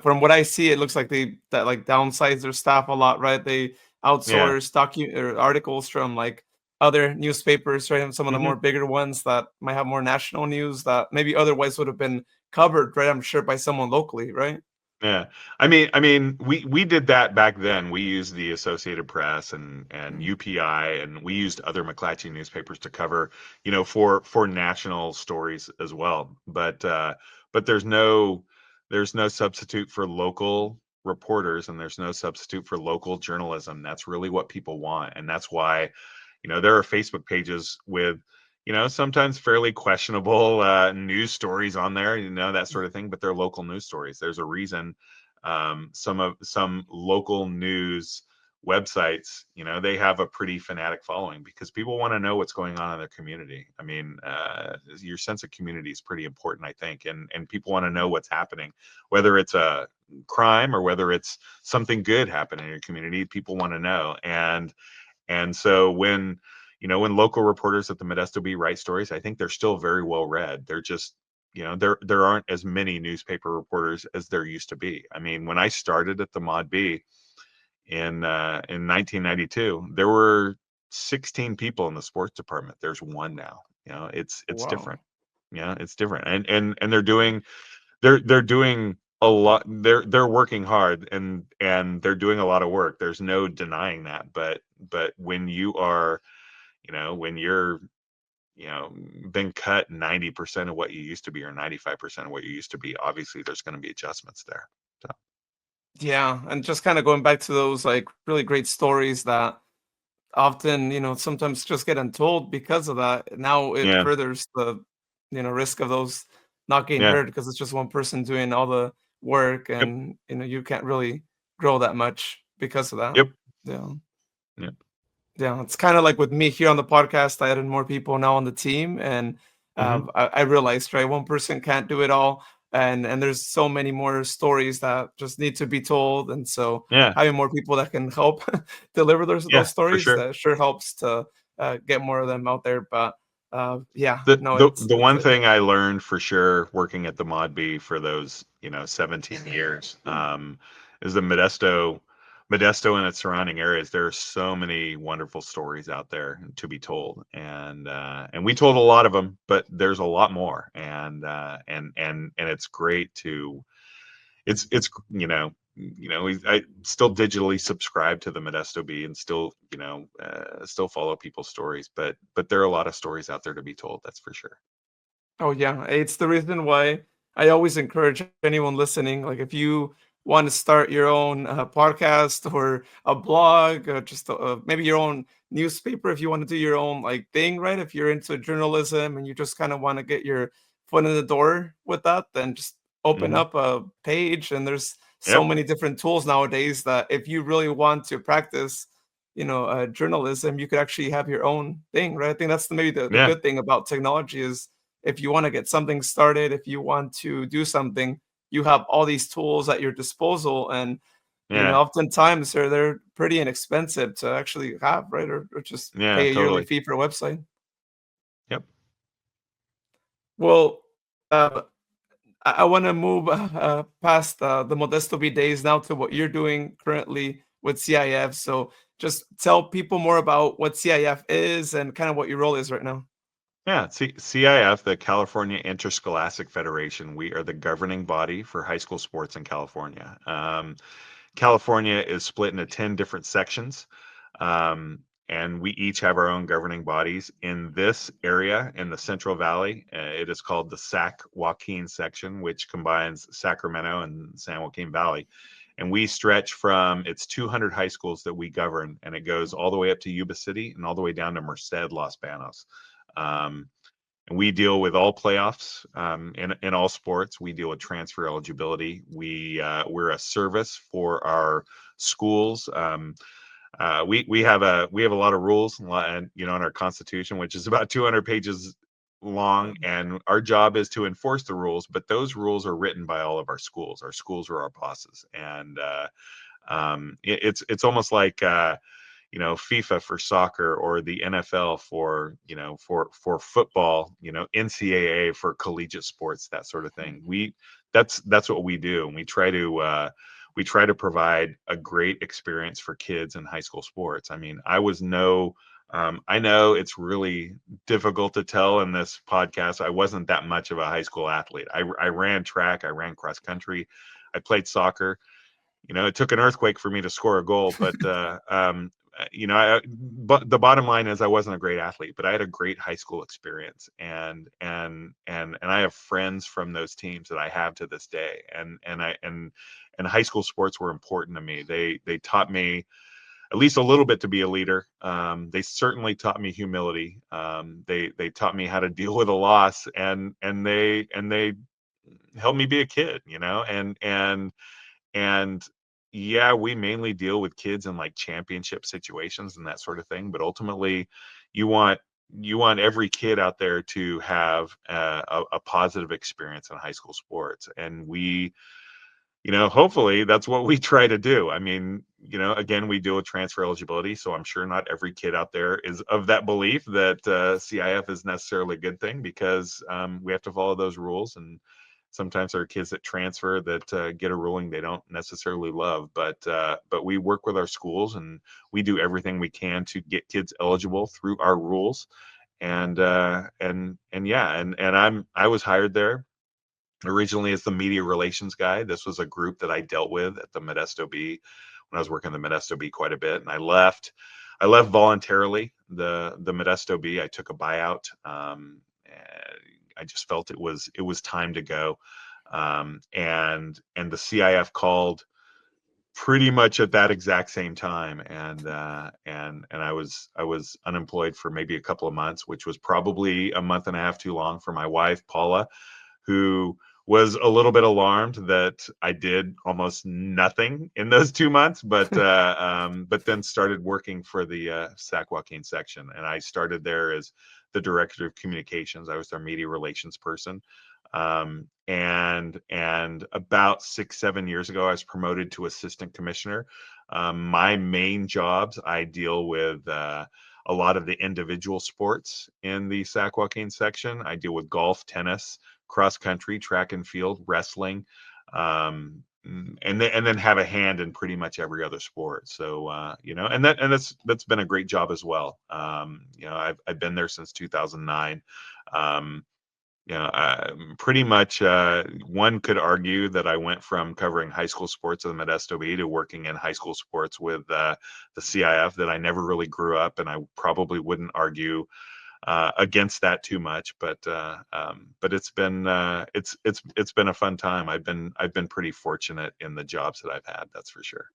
From what I see, it looks like that like downsize their staff a lot, right? They Yeah. outsource or articles from like other newspapers, right? And some of the Hmm. more bigger ones that might have more national news that maybe otherwise would have been covered, right? I'm sure by someone locally, right? Yeah, I mean, we did that back then. We used the Associated Press and Mm. UPI, and we used other McClatchy newspapers to cover, for national stories as well. But there's no substitute for local reporters, and there's no substitute for local journalism. That's really what people want, and that's why, there are Facebook pages with, sometimes fairly questionable news stories on there, that sort of thing, but they're local news stories. There's a reason some local news websites, they have a pretty fanatic following, because people want to know what's going on in their community. I mean, your sense of community is pretty important, I think, and people want to know what's happening, whether it's a crime or whether it's something good happening in your community. People want to know. And so when local reporters at the Modesto Bee write stories, I think they're still very well read. They're just, there aren't as many newspaper reporters as there used to be. I mean, when I started at the Mod Bee in 1992, there were 16 people in the sports department. There's one now. It's Wow. different. It's different. And they're doing a lot. They're working hard, and they're doing a lot of work. There's no denying that. But but when you are, when you're, been cut 90% of what you used to be, or 95% of what you used to be, obviously there's going to be adjustments there. So Yeah, and just kind of going back to those like really great stories that often, sometimes just get untold because of that. Now it yeah, furthers the, risk of those not getting yeah, heard because it's just one person doing all the work, yep, and you can't really grow that much because of that. yep, Yeah. yep, Yeah, it's kind of like with me here on the podcast. I added more people now on the team, and hmm, I realized, right, one person can't do it all, and there's so many more stories that just need to be told, and so yeah, having more people that can help deliver those yeah, for stories, sure. that sure helps to get more of them out there. But yeah, The no, the it's the it's one thing I learned for sure working at the Mod Bee for those, 17 years, is the Modesto and its surrounding areas. There are so many wonderful stories out there to be told, and we told a lot of them, but there's a lot more, and it's great to it's I still digitally subscribe to the Modesto Bee and still still follow people's stories, but there are a lot of stories out there to be told. That's for sure. Oh yeah, it's the reason why I always encourage anyone listening. Like, if you want to start your own podcast or a blog, just maybe your own newspaper, if you want to do your own like thing, right? If you're into journalism and you just kind of want to get your foot in the door with that, then just open Hmm. up a page. And there's so Yep. many different tools nowadays that if you really want to practice, journalism, you could actually have your own thing, right? I think that's maybe the Yeah. good thing about technology is if you want to get something started, if you want to do something, you have all these tools at your disposal. And, Yeah. oftentimes they're pretty inexpensive to actually have, right? Or just Yeah. pay a yearly Totally. fee for a website. Yep. Well, uh, I want to move past the Modesto Bee days now to what you're doing currently with CIF. So just tell people more about what CIF is and kind of what your role is right now. Yeah. CIF, the California Interscholastic Federation, we are the governing body for high school sports in California. California is split into 10 different sections. Um, and we each have our own governing bodies. In this area, in the Central Valley, it is called the Sac Joaquin section, which combines Sacramento and San Joaquin Valley. And we stretch from its 200 high schools that we govern, and it goes all the way up to Yuba City and all the way down to Merced, Los Banos. Um, and we deal with all playoffs in all sports. We deal with transfer eligibility. We're a service for our schools. We have a lot of rules, and in our constitution, which is about 200 pages long, and our job is to enforce the rules. But those rules are written by all of our schools. Our schools are our bosses, and it's almost like FIFA for soccer, or the NFL for for football, NCAA for collegiate sports, that sort of thing. That's what we do, and we try to provide a great experience for kids in high school sports. I mean, I know it's really difficult to tell in this podcast. I wasn't that much of a high school athlete. I ran track, I ran cross country, I played soccer. It took an earthquake for me to score a goal, but the bottom line is I wasn't a great athlete, but I had a great high school experience, and I have friends from those teams that I have to this day, and high school sports were important to me. They taught me at least a little bit to be a leader. They certainly taught me humility. They taught me how to deal with a loss, and they helped me be a kid, and yeah, we mainly deal with kids in like championship situations and that sort of thing. But ultimately, you want every kid out there to have a positive experience in high school sports, and hopefully that's what we try to do. I mean, again, we deal with transfer eligibility, so I'm sure not every kid out there is of that belief that CIF is necessarily a good thing, because we have to follow those rules, and sometimes there are kids that transfer that get a ruling they don't necessarily love. But we work with our schools, and we do everything we can to get kids eligible through our rules. And yeah, I was hired there originally as the media relations guy. This was a group that I dealt with at the Modesto Bee when I was working the Modesto Bee quite a bit, and I left. I left voluntarily the Modesto Bee. I took a buyout. I just felt it was time to go. And the CIF called pretty much at that exact same time, and I was unemployed for maybe a couple of months, which was probably a month and a half too long for my wife Paula, who was a little bit alarmed that I did almost nothing in those 2 months, but then started working for the Sac Joaquin section, and I started there as the director of communications. I was their media relations person. And about 6-7 years ago, I was promoted to assistant commissioner. My main jobs, I deal with a lot of the individual sports in the Sac Joaquin section. I deal with golf, tennis, cross country, track and field, wrestling, and then have a hand in pretty much every other sport. So that's been a great job as well. I've been there since 2009. Pretty much one could argue that I went from covering high school sports at the Modesto Bee to working in high school sports with the CIF, that I never really grew up, and I probably wouldn't argue against that too much. But it's been a fun time. I've been pretty fortunate in the jobs that I've had. That's for sure.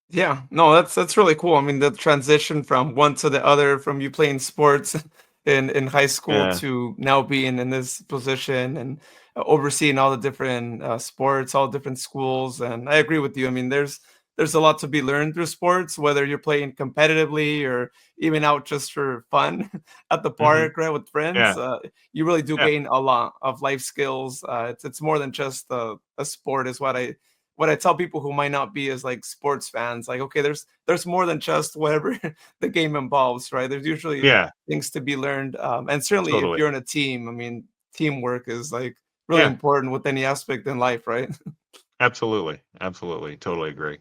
Yeah, no, that's really cool. I mean, the transition from one to the other, from you playing sports in high school Yeah. to now being in this position and overseeing all the different sports, all different schools. And I agree with you. I mean, there's a lot to be learned through sports, whether you're playing competitively or even out just for fun at the Hmm. park, right, with friends. Yeah. You really do Yeah. gain a lot of life skills. It's more than just a sport, is what I tell people who might not be as like sports fans, like, okay, there's more than just whatever the game involves, right? There's usually Yeah. things to be learned. And certainly if Totally. you're in a team, I mean, teamwork is like really Yeah. important with any aspect in life, right? Absolutely. Absolutely. Totally agree.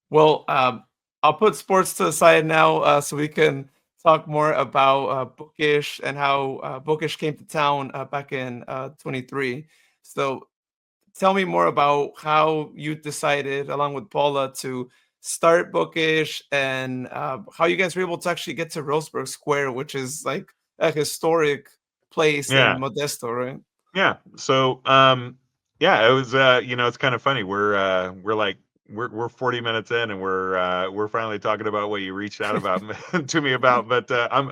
Well, I'll put sports to the side now, so we can talk more about Bookish and how Bookish came to town back in 23. So tell me more about how you decided, along with Paula, to start Bookish and how you guys were able to actually get to Roseburg Square, which is like a historic place in Yeah. Modesto, right? Yeah. So, yeah, it was, it's kind of funny. We're like, we're 40 minutes in, and we're finally talking about what you reached out about to me about. But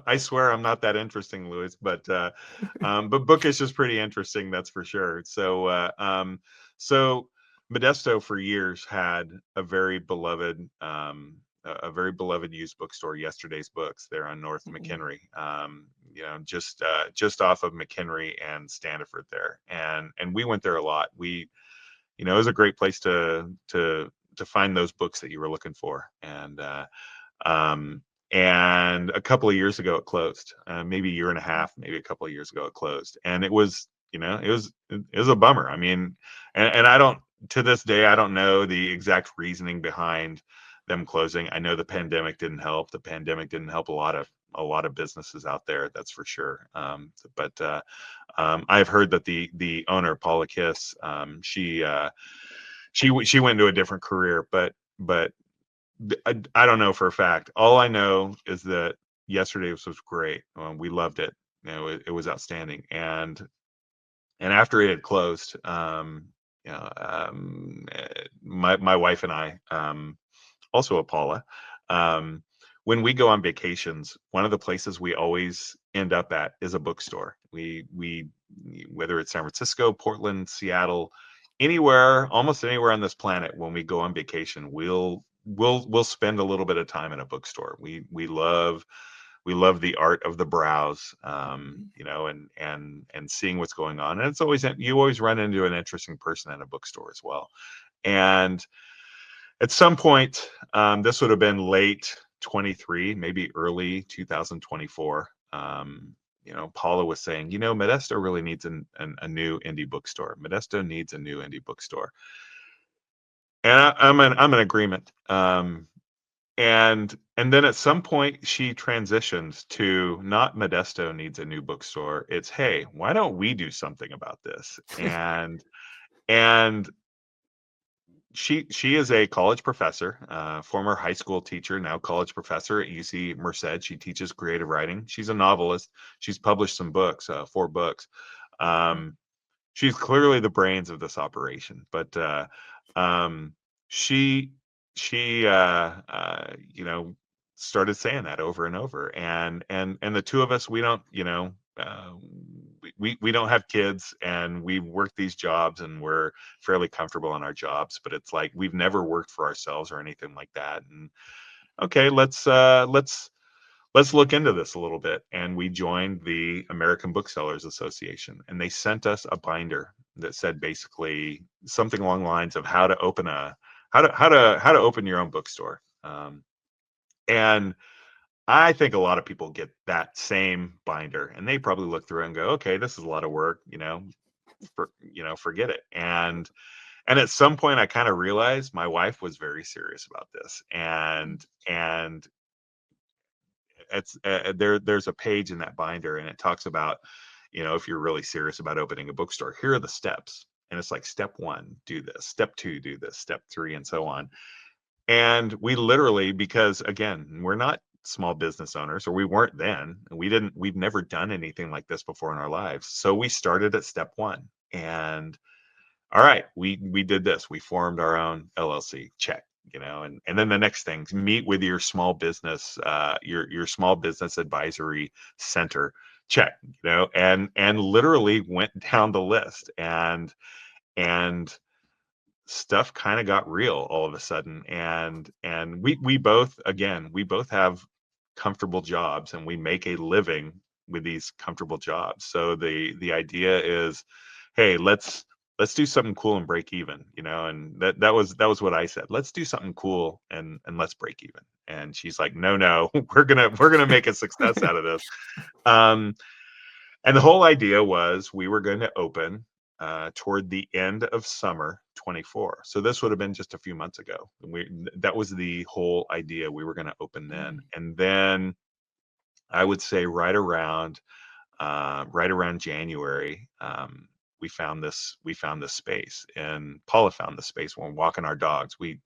I swear I'm not that interesting, Louis. But Bookish is pretty interesting, that's for sure. So Modesto for years had a very beloved, a very beloved used bookstore, Yesterday's Books, there on North Mhm. McHenry. Just off of McHenry and Standiford there, and we went there a lot. It was a great place to find those books that you were looking for. Um, and a couple of years ago it closed. Maybe a year and a half, maybe a couple of years ago it closed, and it was a bummer. I mean, and I don't, to this day, I don't know the exact reasoning behind them closing. I know the pandemic didn't help. The pandemic didn't help a lot of businesses out there, that's for sure. I've heard that the owner, Paula Kiss, she went into a different career, but I don't know for a fact. All I know is that yesterday was great. We loved it. It was outstanding. And after it had closed, my wife and I, also a Paula, um, when we go on vacations, one of the places we always end up at is a bookstore. We Whether it's San Francisco, Portland, Seattle, anywhere, almost anywhere on this planet, when we go on vacation, we'll spend a little bit of time in a bookstore. We love the art of the browse, and seeing what's going on. And you always run into an interesting person in a bookstore as well. And at some point, this would have been late 23, maybe early 2024. Paula was saying, Modesto really needs a new indie bookstore. Modesto needs a new indie bookstore, and I'm in agreement. And then at some point she transitioned to, not Modesto needs a new bookstore. It's, hey, why don't we do something about this? And she is a college professor, former high school teacher, now college professor at UC Merced. She teaches creative writing. She's a novelist. She's published some books, 4 books. Um, she's clearly the brains of this operation, but um, she you know, started saying that over and over, and the two of us, we don't, you know, we don't have kids, and we work these jobs, and we're fairly comfortable in our jobs, but it's like we've never worked for ourselves or anything like that. And okay, let's look into this a little bit. And we joined the American Booksellers Association, and they sent us a binder that said basically something along the lines of how to open a how to open your own bookstore. And I think a lot of people get that same binder, and they probably look through it and go, okay, this is a lot of work, forget it. And at some point I kind of realized my wife was very serious about this. And it's there's a page in that binder, and it talks about, if you're really serious about opening a bookstore, here are the steps. And it's like, step 1, do this; step 2, do this; step 3, and so on. And we literally, because again, we're not small business owners, or we weren't then, and we've never done anything like this before in our lives. So we started at step 1. And all right, we did this. We formed our own LLC. Check. And then the next thing, meet with your small business, your small business advisory center. Check. And literally went down the list, and stuff kind of got real all of a sudden. And we both, again, we both have comfortable jobs, and we make a living with these comfortable jobs. So the idea is, hey, let's do something cool and break even. And that was what I said. Let's do something cool and let's break even. And she's like, no, we're gonna make a success out of this. um and the whole idea was we were going to open toward the end of summer 24. So this would have been just a few months ago. That was the whole idea. We were going to open then. And then I would say right around January, we found this space, and Paula found the space when we're walking our dogs. We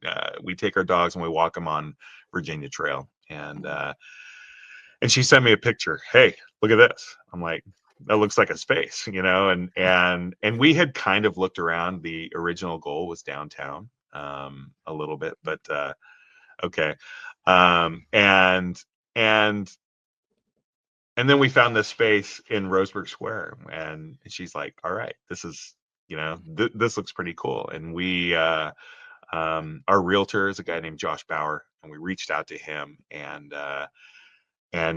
take our dogs and we walk them on Virginia Trail, and she sent me a picture. Hey, look at this. I'm like, that looks like a space, and we had kind of looked around. The original goal was downtown, a little bit, but okay. And then we found this space in Roseburg Square, and she's like, all right, this is, this looks pretty cool. And our realtor is a guy named Josh Bauer, and we reached out to him, and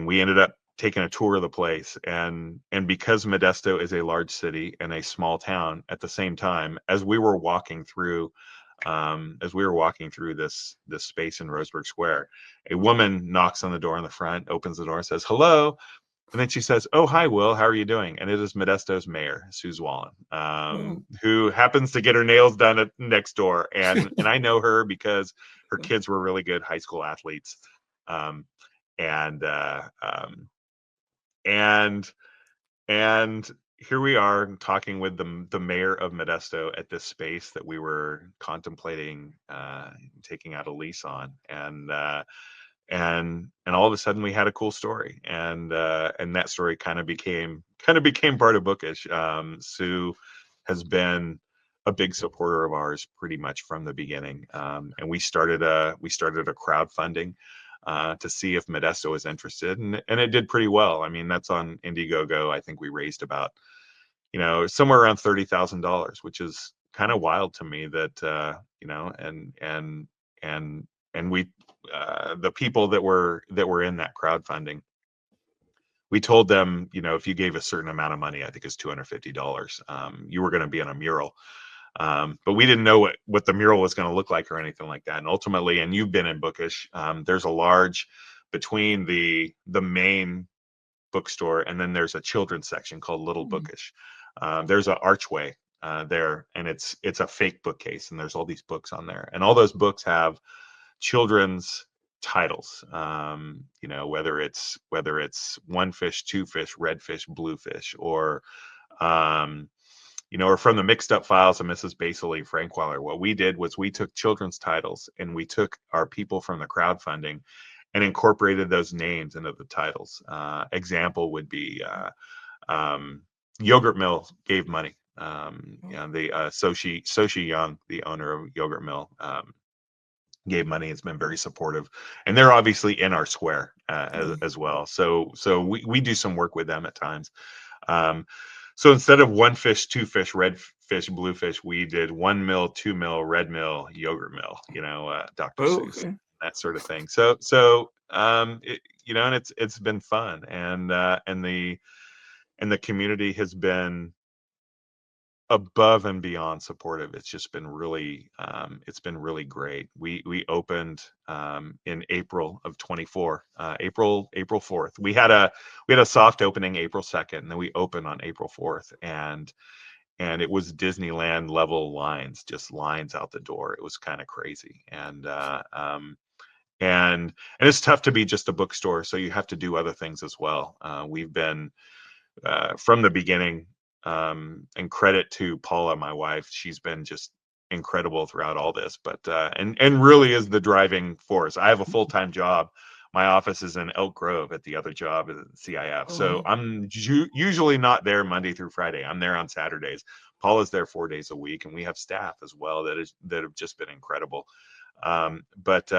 we ended up taking a tour of the place. And because Modesto is a large city and a small town at the same time, as we were walking through this space in Roseburg Square, a woman knocks on the door in the front, opens the door, and says hello. And then she says, oh, hi, Will, how are you doing? And it is Modesto's mayor, Suze Wallen, who happens to get her nails done next door. And I know her because her kids were really good high school athletes. Um, and and and here we are talking with the mayor of Modesto at this space that we were contemplating taking out a lease on. And all of a sudden we had a cool story, and that story kind of became part of Bookish. Sue has been a big supporter of ours pretty much from the beginning, and we started a crowdfunding to see if Modesto was interested, and it did pretty well. I mean, that's on Indiegogo. I think we raised about, somewhere around $30,000, which is kind of wild to me that and we the people that were in that crowdfunding, we told them, if you gave a certain amount of money, I think it's $250, you were going to be on a mural. But we didn't know what the mural was going to look like or anything like that. And ultimately, and you've been in Bookish, there's a large, between the main bookstore, and then there's a children's section called Little Bookish. There's an archway there, and it's a fake bookcase, and there's all these books on there, and all those books have children's titles. Whether it's one fish, two fish, red fish, blue fish, or or from the Mixed Up Files of Mrs. Basil E. Frankweiler. What we did was we took children's titles and we took our people from the crowdfunding and incorporated those names into the titles. Example would be Yogurt Mill gave money. The Soshi Young, the owner of Yogurt Mill, gave money. It's been very supportive, and they're obviously in our square as well. So we do some work with them at times. So instead of one fish, two fish, red fish, blue fish, we did 1 mil, 2 mil, red mill, yogurt mill. Dr. Seuss, Okay. that sort of thing. And it's been fun, and the community has been above and beyond supportive. It's just been it's been really great. We opened in April of 24, April 4th. We had a soft opening April 2nd, and then we opened on April 4th, and it was Disneyland level lines, just lines out the door. It was kind of crazy, and it's tough to be just a bookstore, so you have to do other things as well. We've been from the beginning. And credit to Paula, my wife. She's been just incredible throughout all this, but and really is the driving force. I have a full-time job. My office is in Elk Grove at the other job at CIF. So I'm usually not there Monday through Friday. I'm there on Saturdays. Paula's there 4 days a week, and we have staff as well that have just been incredible. But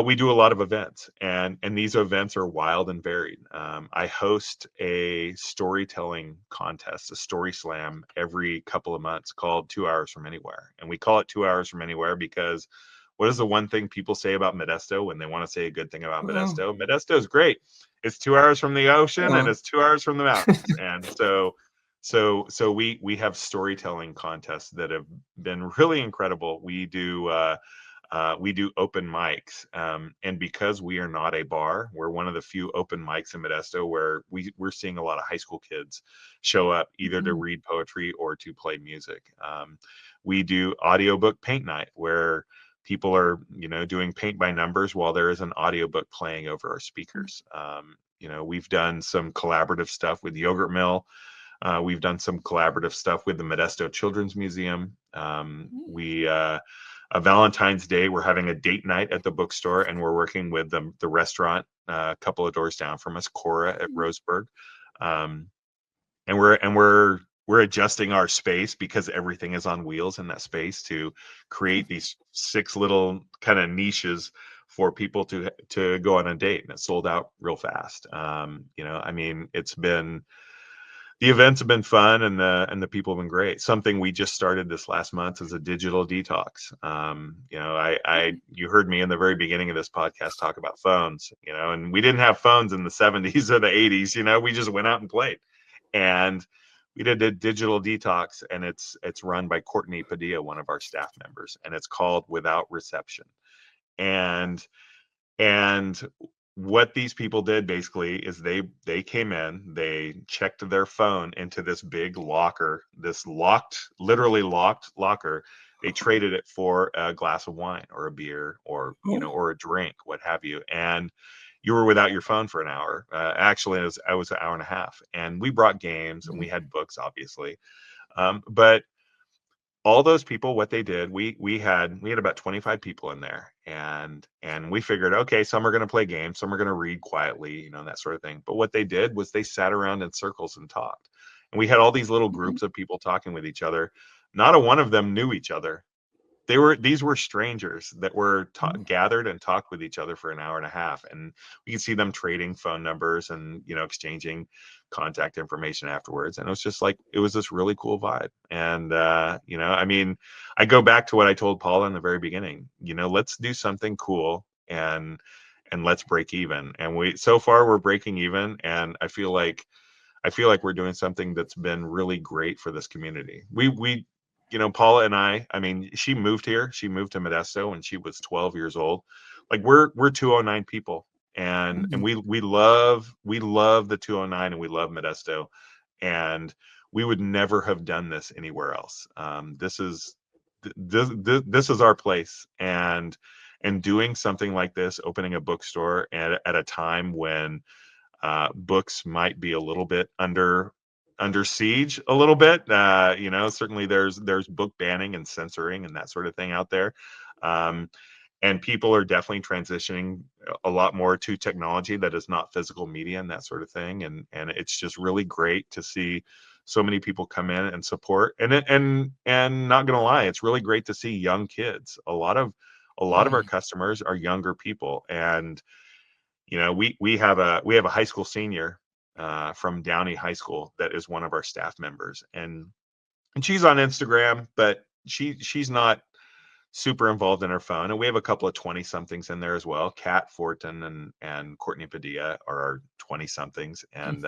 we do a lot of events, and these events are wild and varied. I host a storytelling contest, a story slam, every couple of months called 2 Hours from Anywhere. And we call it 2 Hours from Anywhere because what is the one thing people say about Modesto when they want to say a good thing about Modesto? Modesto is great. It's 2 hours from the ocean and it's 2 hours from the mountains. And so we have storytelling contests that have been really incredible. We do open mics, and because we are not a bar, we're one of the few open mics in Modesto where we're seeing a lot of high school kids show up either to read poetry or to play music. We do audiobook paint night where people are doing paint by numbers while there is an audiobook playing over our speakers. We've done some collaborative stuff with Yogurt Mill. We've done some collaborative stuff with the Modesto Children's Museum. Valentine's Day, we're having a date night at the bookstore, and we're working with the restaurant a couple of doors down from us, Cora at Roseburg. And we're adjusting our space because everything is on wheels in that space to create these 6 little kind of niches for people to go on a date, and it sold out real fast. The events have been fun, and the people have been great. Something we just started this last month is a digital detox. You heard me in the very beginning of this podcast talk about phones, and we didn't have phones in the 70s or the 80s. We just went out and played, and we did a digital detox, and it's run by Courtney Padilla, one of our staff members, and it's called Without Reception. And what these people did basically is they came in, they checked their phone into this big locker, this literally locked locker. They traded it for a glass of wine or a beer or or a drink, what have you, and you were without your phone for an hour. Actually, I was an hour and a half, and we brought games and we had books, obviously, but all those people, what they did, we had about 25 people in there, and we figured, okay, some are going to play games, some are going to read quietly, that sort of thing. But what they did was they sat around in circles and talked, and we had all these little groups of people talking with each other. Not a one of them knew each other. These were strangers that were gathered and talked with each other for an hour and a half, and we could see them trading phone numbers and exchanging contact information afterwards. And it was just like, it was this really cool vibe. And I go back to what I told Paula in the very beginning. Let's do something cool and let's break even. And so far we're breaking even, and I feel like we're doing something that's been really great for this community. Paula and I mean, she moved here. She moved to Modesto when she was 12 years old. Like we're 209 people, and we love the 209, and we love Modesto, and we would never have done this anywhere else. This is our place, and doing something like this, opening a bookstore at a time when books might be a little bit under under siege a little bit. Certainly there's book banning and censoring and that sort of thing out there. Um, and people are definitely transitioning a lot more to technology that is not physical media and that sort of thing. And it's just really great to see so many people come in and support. And not gonna lie, it's really great to see young kids. A lot of our customers are younger people, and we have a high school senior from Downey High School that is one of our staff members, and she's on Instagram, but she's not super involved in her phone. And we have a couple of 20 somethings in there as well. Kat Fortin and Courtney Padilla are our 20 somethings, and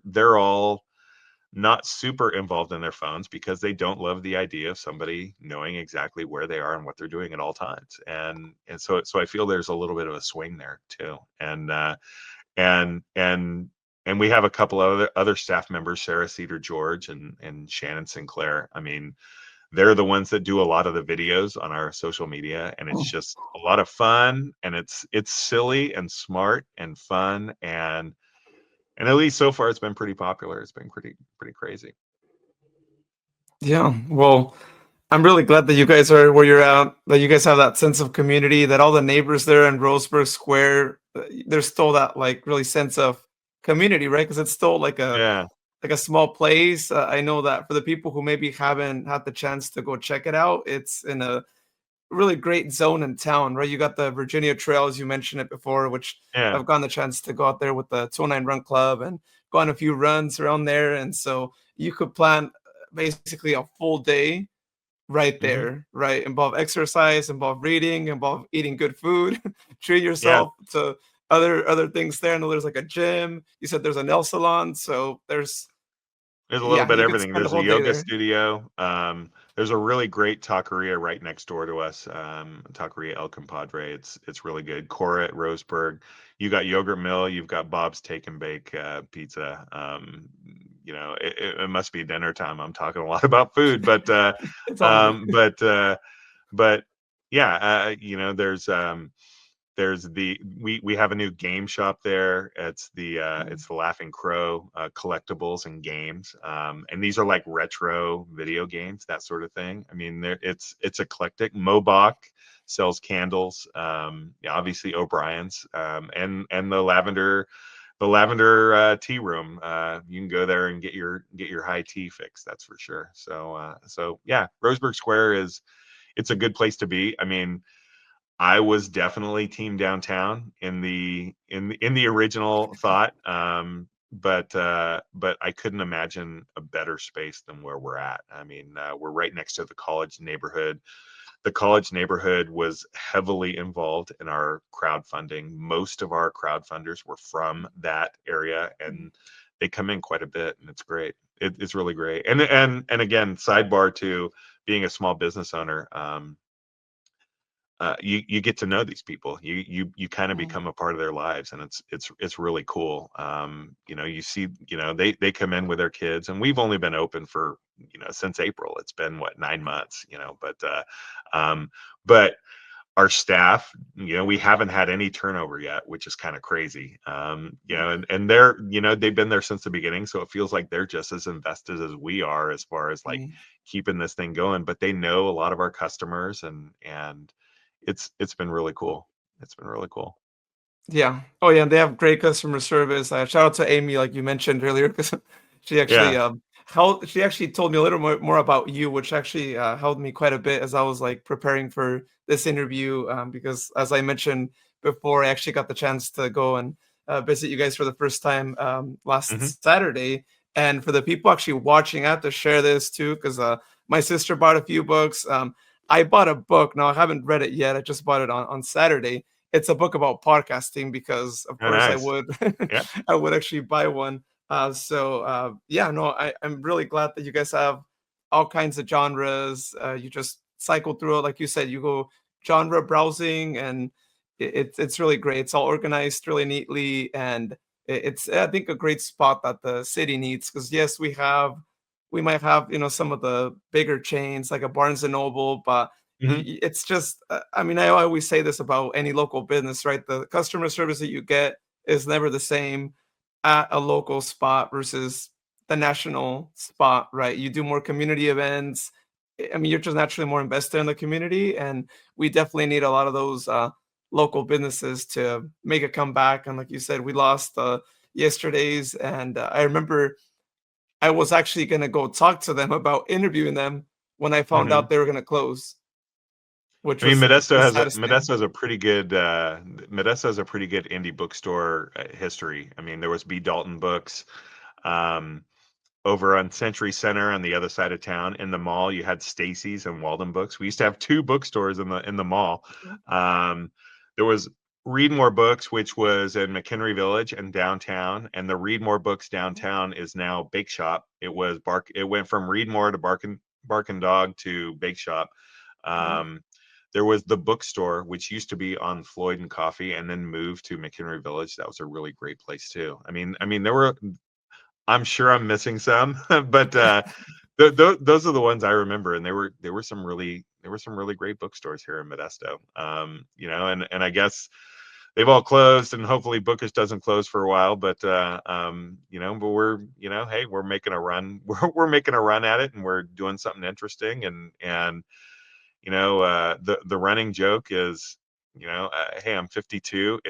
they're all not super involved in their phones because they don't love the idea of somebody knowing exactly where they are and what they're doing at all times. And so I feel there's a little bit of a swing there too. And we have a couple of other staff members, Sarah Cedar George and Shannon Sinclair. I mean, they're the ones that do a lot of the videos on our social media, and it's just a lot of fun, and it's silly and smart and fun, and at least so far it's been pretty popular. It's been pretty crazy. Yeah, well, I'm really glad that you guys are where you're at, that you guys have that sense of community, that all the neighbors there in Roseburg Square, there's still that like really sense of community, right? Because it's still Yeah, like a small place. I know that for the people who maybe haven't had the chance to go check it out, it's in a really great zone in town, right? You got the Virginia Trail, as you mentioned it before, which yeah, I've gotten the chance to go out there with the 209 Run Club and go on a few runs around there. And so you could plan basically a full day right hmm, there, right? Involve exercise, involve reading, involve eating good food, treat yeah. yourself to other things there. I know there's like a gym. You said there's a nail salon, so There's a little yeah, bit of you could everything. spend the There's a whole day yoga there. studio. There's a really great taqueria right next door to us. Taqueria El Compadre. It's really good. Cora at Roseburg. You got Yogurt Mill. You've got Bob's Take and Bake Pizza. It must be dinner time. I'm talking a lot about food, It's all good. um, but uh, but yeah, there's we have a new game shop there. It's the Laughing Crow collectibles and games, and these are like retro video games, that sort of thing. I mean, it's eclectic. Mobach sells candles, yeah, obviously O'Brien's, and the lavender tea room. You can go there and get your high tea fix. That's for sure. So yeah, Roseburg Square it's a good place to be. I mean, I was definitely team downtown in the original thought, but I couldn't imagine a better space than where we're at. I mean, we're right next to the college neighborhood. The college neighborhood was heavily involved in our crowdfunding. Most of our crowdfunders were from that area, and they come in quite a bit, and it's great. It's really great. And again, sidebar to being a small business owner. You get to know these people. You kind of Mm, become a part of their lives, and it's really cool. You see, they come in with their kids, and we've only been open for since April. It's been what, 9 months, um, but our staff, we haven't had any turnover yet, which is kind of crazy. And they've been there since the beginning, so it feels like they're just as invested as we are as far as like mm. keeping this thing going. But they know a lot of our customers, and it's been really cool. It's been really cool. Yeah. Oh, yeah, they have great customer service. Shout out to Amy, like you mentioned earlier, because she actually, Yeah. she actually told me a little more about you, which actually helped me quite a bit as I was like preparing for this interview. Because as I mentioned before, I actually got the chance to go and visit you guys for the first time Hmm. last Saturday. And for the people actually watching, I have to share this too, because my sister bought a few books. I bought a book. Now I haven't read it yet. I just bought it on Saturday. It's a book about podcasting because of Oh, course I nice. would Yeah. I would actually buy one. Yeah, no, I'm really glad that you guys have all kinds of genres. You just cycle through it, like you said, you go genre browsing, and it's really great. It's all organized really neatly, and it's, I think, a great spot that the city needs, because yes, we might have, some of the bigger chains like a Barnes and Noble, but Hmm. it's just, I mean, I always say this about any local business, right? The customer service that you get is never the same. at a local spot versus the national spot, right? You do more community events. I mean, you're just naturally more invested in the community, and we definitely need a lot of those local businesses to make a comeback. And like you said, we lost yesterday's, and I remember I was actually gonna go talk to them about interviewing them when I found Hmm. out they were gonna close, which I mean, was the saddest thing. Modesto has a pretty good Modesto has a pretty good indie bookstore history. I mean, there was B. Dalton Books. Um, Over on Century Center on the other side of town in the mall, you had Stacy's and Walden Books. We used to have two bookstores in the mall. Um, there was Readmore Books, which was in McHenry Village and downtown, and the Readmore Books downtown is now Bake Shop. It was Bark. It went from Readmore to Bark and Dog to Bake Shop. Mhm. Um, there was the bookstore, which used to be on Floyd and Coffee, and then moved to McHenry Village. That was a really great place too. I mean, there were I'm sure I'm missing some, but those are the ones I remember, and there were some really great bookstores here in Modesto. You know, and I guess they've all closed, and hopefully Bookish doesn't close for a while. But you know, but we're you know, hey, we're making a run. We're making a run at it, and we're doing something interesting, and you know, the running joke is, you know, hey, I'm 52.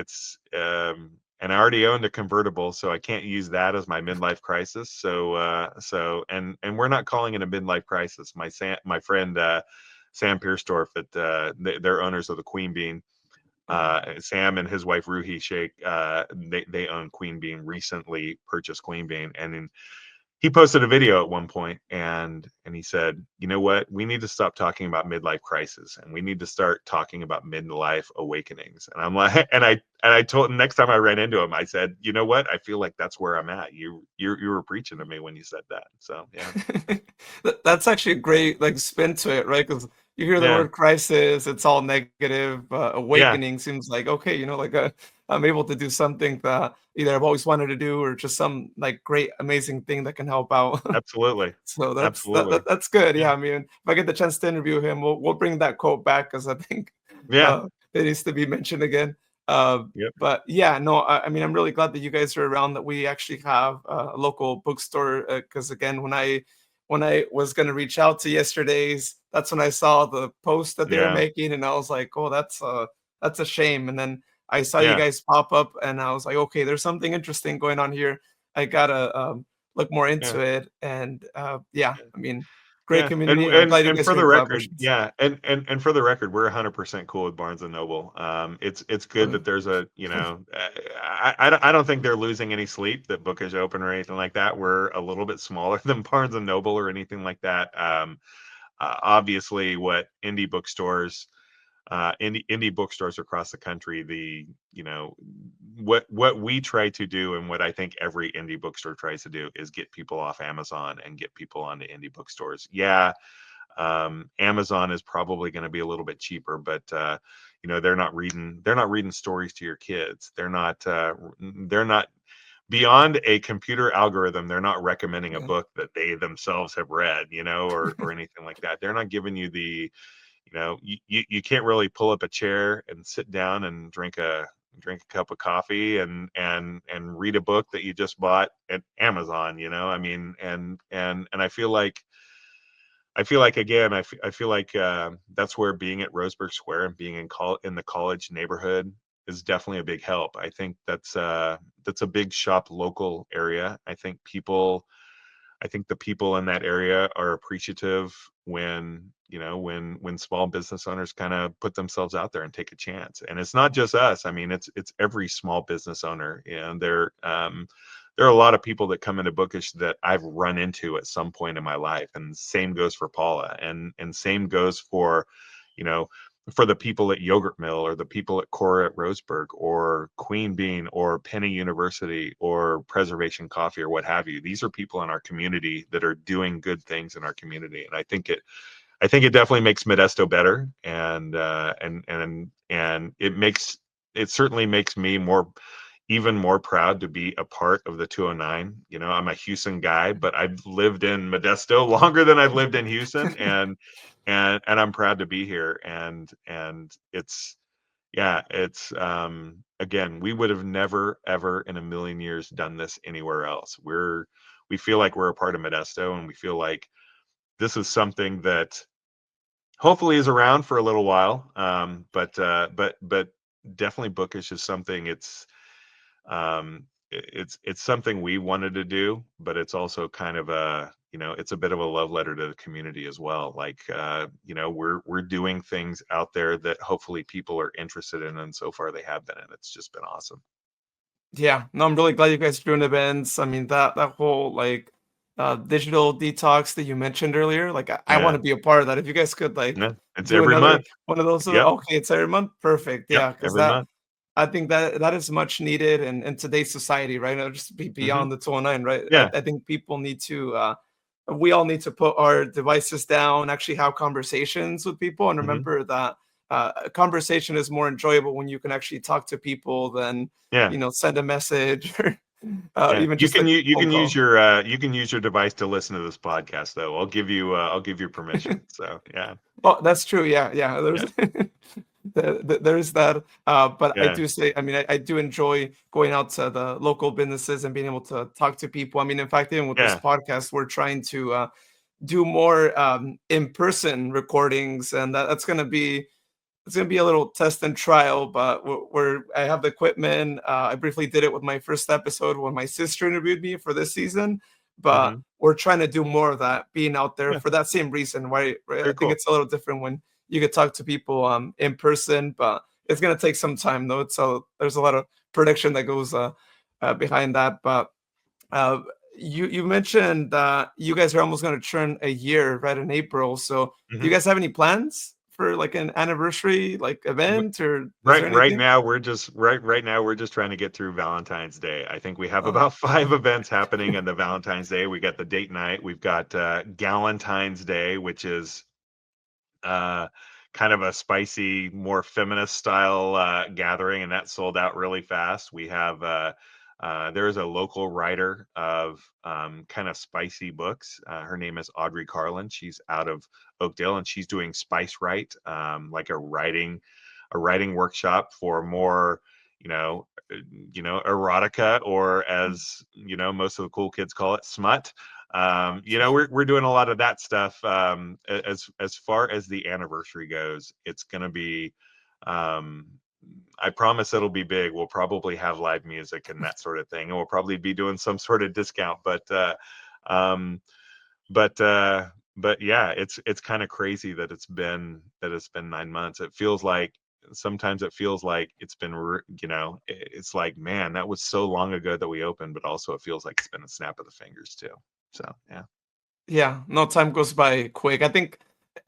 And I already owned a convertible, so I can't use that as my midlife crisis. And we're not calling it a midlife crisis. My friend Sam Pierstorff they're owners of the Queen Bean. Uh-huh. Sam and his wife Ruhi Sheikh, they own Queen Bean, recently purchased Queen Bean, and he posted a video at one point, and he said, you know what, we need to stop talking about midlife crisis, and we need to start talking about midlife awakenings. And I'm like, and I told him, next time I ran into him, I said, you know what, I feel like that's where I'm at. You were preaching to me when you said that. So yeah. That's actually a great like spin to it, right? Because you hear the Yeah. word crisis, it's all negative. Yeah. Awakening seems like okay, like I'm able to do something that either I've always wanted to do or just some like great, amazing thing that can help out. Absolutely. So Absolutely. that's good. Yeah. Yeah, I mean, if I get the chance to interview him, we'll bring that quote back because I think Yeah. it needs to be mentioned again. Uh, Yep. but yeah, no, I mean, I'm really glad that you guys are around. That we actually have a local bookstore. Because again, when I was gonna reach out to yesterday's, that's when I saw the post that they were Yeah. making, and I was like, oh, that's a shame. And then I saw you Yeah. guys pop up, and I was like, okay, there's something interesting going on here. I gotta look more Yeah. into it. And yeah, I mean, great Yeah, community, and I'm glad you and guys for are the doing record, collaborations. yeah, and for the record, we're 100% cool with Barnes and Noble. It's good Okay. that there's a, you know, I don't think they're losing any sleep that Book is open or anything like that. We're a little bit smaller than Barnes and Noble or anything like that. Obviously, what indie bookstores across the country, the you know what we try to do, and what I think every indie bookstore tries to do, is get people off Amazon and get people onto indie bookstores. Yeah, Amazon is probably going to be a little bit cheaper, but you know, they're not reading stories to your kids. They're not beyond a computer algorithm. They're not recommending a Yeah. book that they themselves have read, you know, or anything like that. They're not giving you the, you know, you can't really pull up a chair and sit down and drink a cup of coffee and read a book that you just bought at Amazon, you know. I mean, and I feel like, again, I feel like that's where being at Roseburg Square and being in the college neighborhood is definitely a big help. I think that's a big shop local area. I think the people in that area are appreciative when, you know, when small business owners kind of put themselves out there and take a chance. And it's not just us. I mean, it's every small business owner. And there are a lot of people that come into Bookish that I've run into at some point in my life. And same goes for Paula, and same goes for, you know, for the people at Yogurt Mill, or the people at Cora at Roseburg, or Queen Bean, or Penny University, or Preservation Coffee, or what have you. These are people in our community that are doing good things in our community, and I think it definitely makes Modesto better, and it certainly makes me even more proud to be a part of the 209. You know, I'm a Hughson guy, but I've lived in Modesto longer than I've lived in Hughson, and I'm proud to be here. And Yeah, it's again, we would have never ever in a million years done this anywhere else. We feel like we're a part of Modesto, and we feel like this is something that hopefully is around for a little while. But definitely Bookish is something. It's something we wanted to do, but it's also kind of a, it's a bit of a love letter to the community as well. Like, we're doing things out there that hopefully people are interested in, and so far they have been, and it's just been awesome. Yeah, no, I'm really glad you guys are doing events. I mean, that whole like digital detox that you mentioned earlier, like I want Yeah, to be a part of that. If you guys could like yeah, it's do every another month. one of those, Yep, okay, it's every month, perfect. yep, Yeah, because every that month. I think that is much needed in today's society, right? Not just be Hmm. beyond the 209, right? Yeah. I think people need to we all need to put our devices down, actually have conversations with people, and Hmm. remember that a conversation is more enjoyable when you can actually talk to people than Yeah. send a message or Yeah, even just a you phone can use call. your device to listen to this podcast though. I'll give you permission. So yeah, Oh, that's true. Yeah, yeah. There's yeah, there's that. But I yeah, do say, I mean, I do enjoy going out to the local businesses and being able to talk to people. I mean, in fact, even with this yeah. podcast, we're trying to do more in-person recordings, and that's going to be it's gonna be a little test and trial, but I have the equipment. I briefly did it with my first episode when my sister interviewed me for this season, but Hmm. we're trying to do more of that, being out there Yeah, for that same reason. Why right? I very think cool. it's a little different when you could talk to people in person, but it's gonna take some time though. So there's a lot of prediction that goes behind that. But uh, you mentioned that you guys are almost going to turn a year right in April. So do you Hmm. guys have any plans for like an anniversary like event or is there Right anything? now right now we're just trying to get through Valentine's Day. I think we have Oh, about 5 events happening on the Valentine's Day. We got the date night. We've got Galentine's Day, which is uh, kind of a spicy, more feminist style gathering, and that sold out really fast. We have there is a local writer of kind of spicy books. Her name is Audrey Carlin. She's out of Oakdale, and she's doing Spice Write, like a writing workshop for more, erotica, or as most of the cool kids call it, smut. We're doing a lot of that stuff. As far as the anniversary goes, it's gonna be. Um, I promise it'll be big. We'll probably have live music and that sort of thing, and we'll probably be doing some sort of discount. Um, but uh, but yeah, it's kind of crazy that it's been 9 months. It feels like sometimes it feels like it's been it's like, man, that was so long ago that we opened, but also it feels like it's been a snap of the fingers too. So yeah. yeah, no, time goes by quick. I think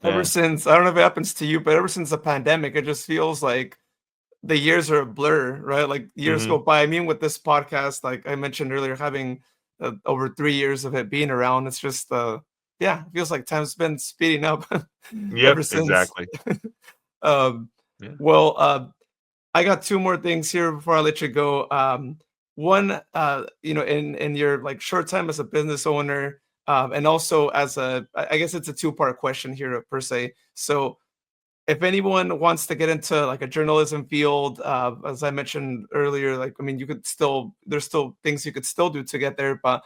ever Yeah. since I don't know if it happens to you, but ever since the pandemic, it just feels like the years are a blur, right? Like years Hmm. go by. I mean, with this podcast, like I mentioned earlier, having over 3 years of it being around, it's just yeah, it feels like time's been speeding up Yep, ever since. exactly. um, Yeah. well, I got two more things here before I let you go. One, in your like short time as a business owner, and also as I guess it's a two-part question here per se. So if anyone wants to get into like a journalism field, as I mentioned earlier, like I mean, there's still things you could still do to get there. But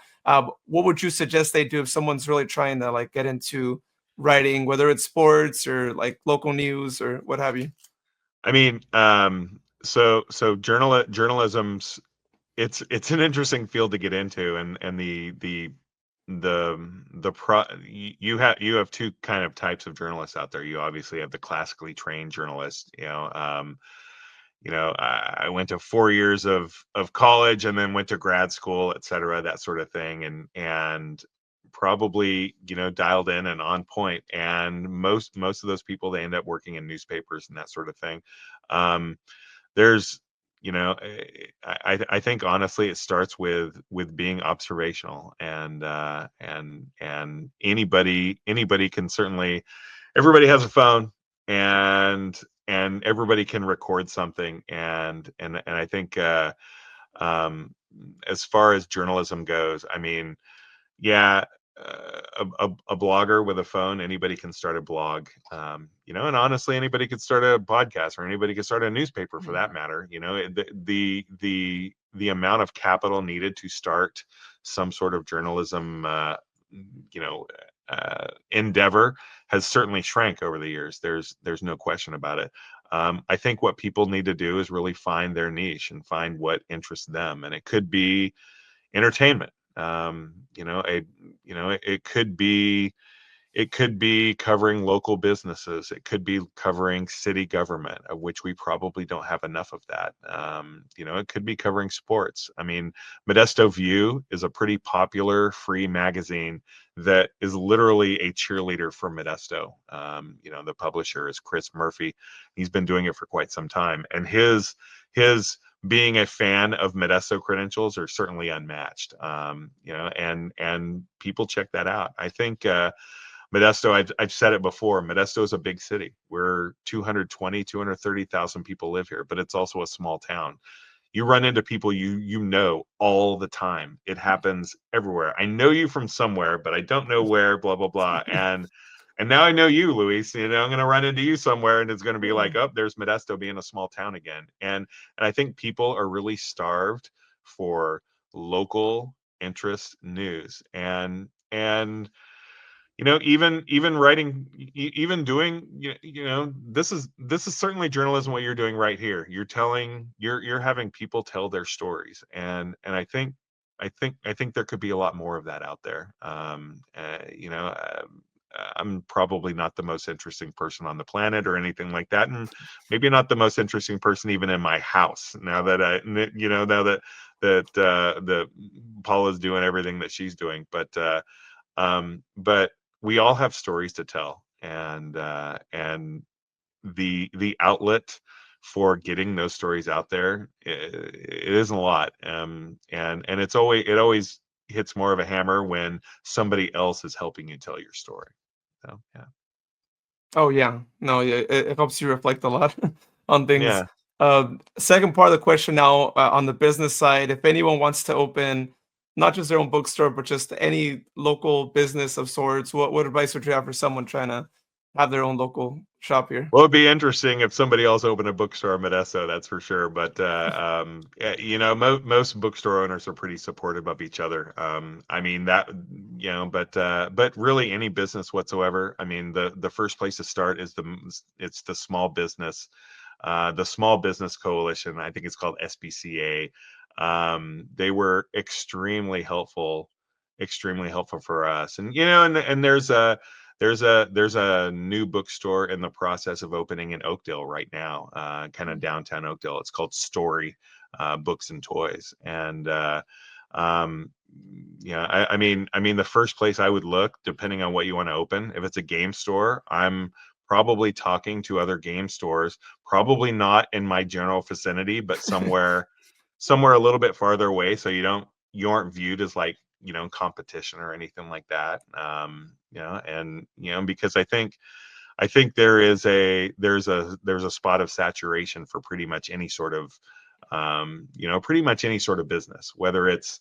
what would you suggest they do if someone's really trying to like get into writing, whether it's sports or like local news or what have you? I mean, so journalism's it's an interesting field to get into, and the pro you have two kind of types of journalists out there. You obviously have the classically trained journalist. I went to 4 years of college and then went to grad school, et cetera, that sort of thing, and probably dialed in and on point. And most of those people, they end up working in newspapers and that sort of thing. Um, there's I think honestly it starts with being observational, and anybody can certainly, everybody has a phone, and everybody can record something, and I think um as far as journalism goes, I mean, yeah, a blogger with a phone. Anybody can start a blog, and honestly, anybody could start a podcast, or anybody could start a newspaper for that matter. The amount of capital needed to start some sort of journalism, you know, endeavor has certainly shrank over the years. There's no question about it. I think what people need to do is really find their niche and find what interests them, and it could be entertainment. It could be covering local businesses. It could be covering city government, of which we probably don't have enough of that. It could be covering sports. I mean, Modesto View is a pretty popular free magazine that is literally a cheerleader for Modesto. The publisher is Chris Murphy. He's been doing it for quite some time, and his being a fan of Modesto credentials are certainly unmatched. And people check that out. I think Modesto, I've said it before, Modesto is a big city. We're 230,000 people live here, but it's also a small town. You run into people you know all the time. It happens everywhere. I know you from somewhere, but I don't know where, blah, blah, blah. And now I know you, Luis. I'm going to run into you somewhere, and it's going to be like, oh, there's Modesto being a small town again. And I think people are really starved for local interest news. And even writing, even doing, this is certainly journalism. What you're doing right here, you're having people tell their stories, and I think there could be a lot more of that out there. I'm probably not the most interesting person on the planet or anything like that, and maybe not the most interesting person even in my house. Now that that Paula's doing everything that she's doing, but we all have stories to tell, and the outlet for getting those stories out there, it isn't a lot, and it always hits more of a hammer when somebody else is helping you tell your story. So yeah. Oh yeah, no, yeah, it helps you reflect a lot on things. Yeah. Second part of the question now, on the business side, if anyone wants to open not just their own bookstore, but just any local business of sorts, what advice would you have for someone trying to have their own local shop here? Well, it'd be interesting if somebody else opened a bookstore in Modesto, that's for sure. But most bookstore owners are pretty supportive of each other. I mean that, but really any business whatsoever. I mean, the first place to start is the small business coalition. I think it's called SBCA. They were extremely helpful for us. And there's a new bookstore in the process of opening in Oakdale right now, kind of downtown Oakdale. It's called Story Books and Toys. And um, I mean, the first place I would look, depending on what you want to open, if it's a game store, I'm probably talking to other game stores, probably not in my general vicinity, but somewhere a little bit farther away, so you aren't viewed as like, competition or anything like that. And because I think there's a spot of saturation for pretty much any sort of business, whether it's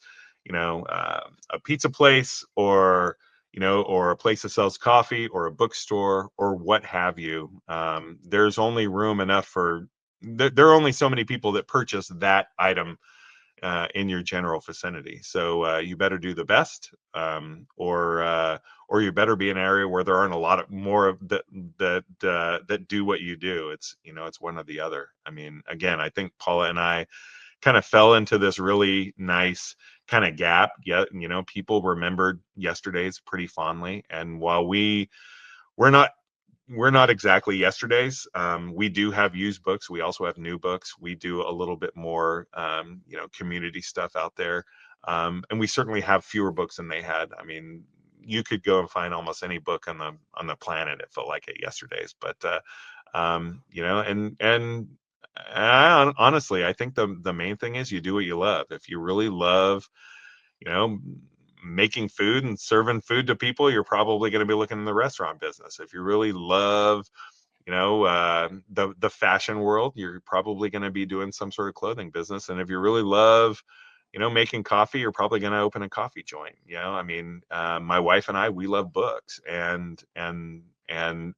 a pizza place, or a place that sells coffee, or a bookstore, or what have you. There's only room enough there are only so many people that purchase that item in your general vicinity. So you better do the best, or you better be in an area where there aren't a lot of more of that do what you do. It's one or the other. I mean, again, I think Paula and I kind of fell into this really nice kind of gap. Yeah, people remembered yesterdays pretty fondly, and while we're not we're not exactly yesterdays. We do have used books. We also have new books. We do a little bit more, community stuff out there. And we certainly have fewer books than they had. I mean, you could go and find almost any book on the planet. It felt like it yesterdays, but honestly, I think the main thing is you do what you love. If you really love, you know, making food and serving food to people, you're probably going to be looking in the restaurant business. If you really love, the fashion world, you're probably going to be doing some sort of clothing business. And if you really love, making coffee, you're probably going to open a coffee joint. I mean, my wife and I, we love books, and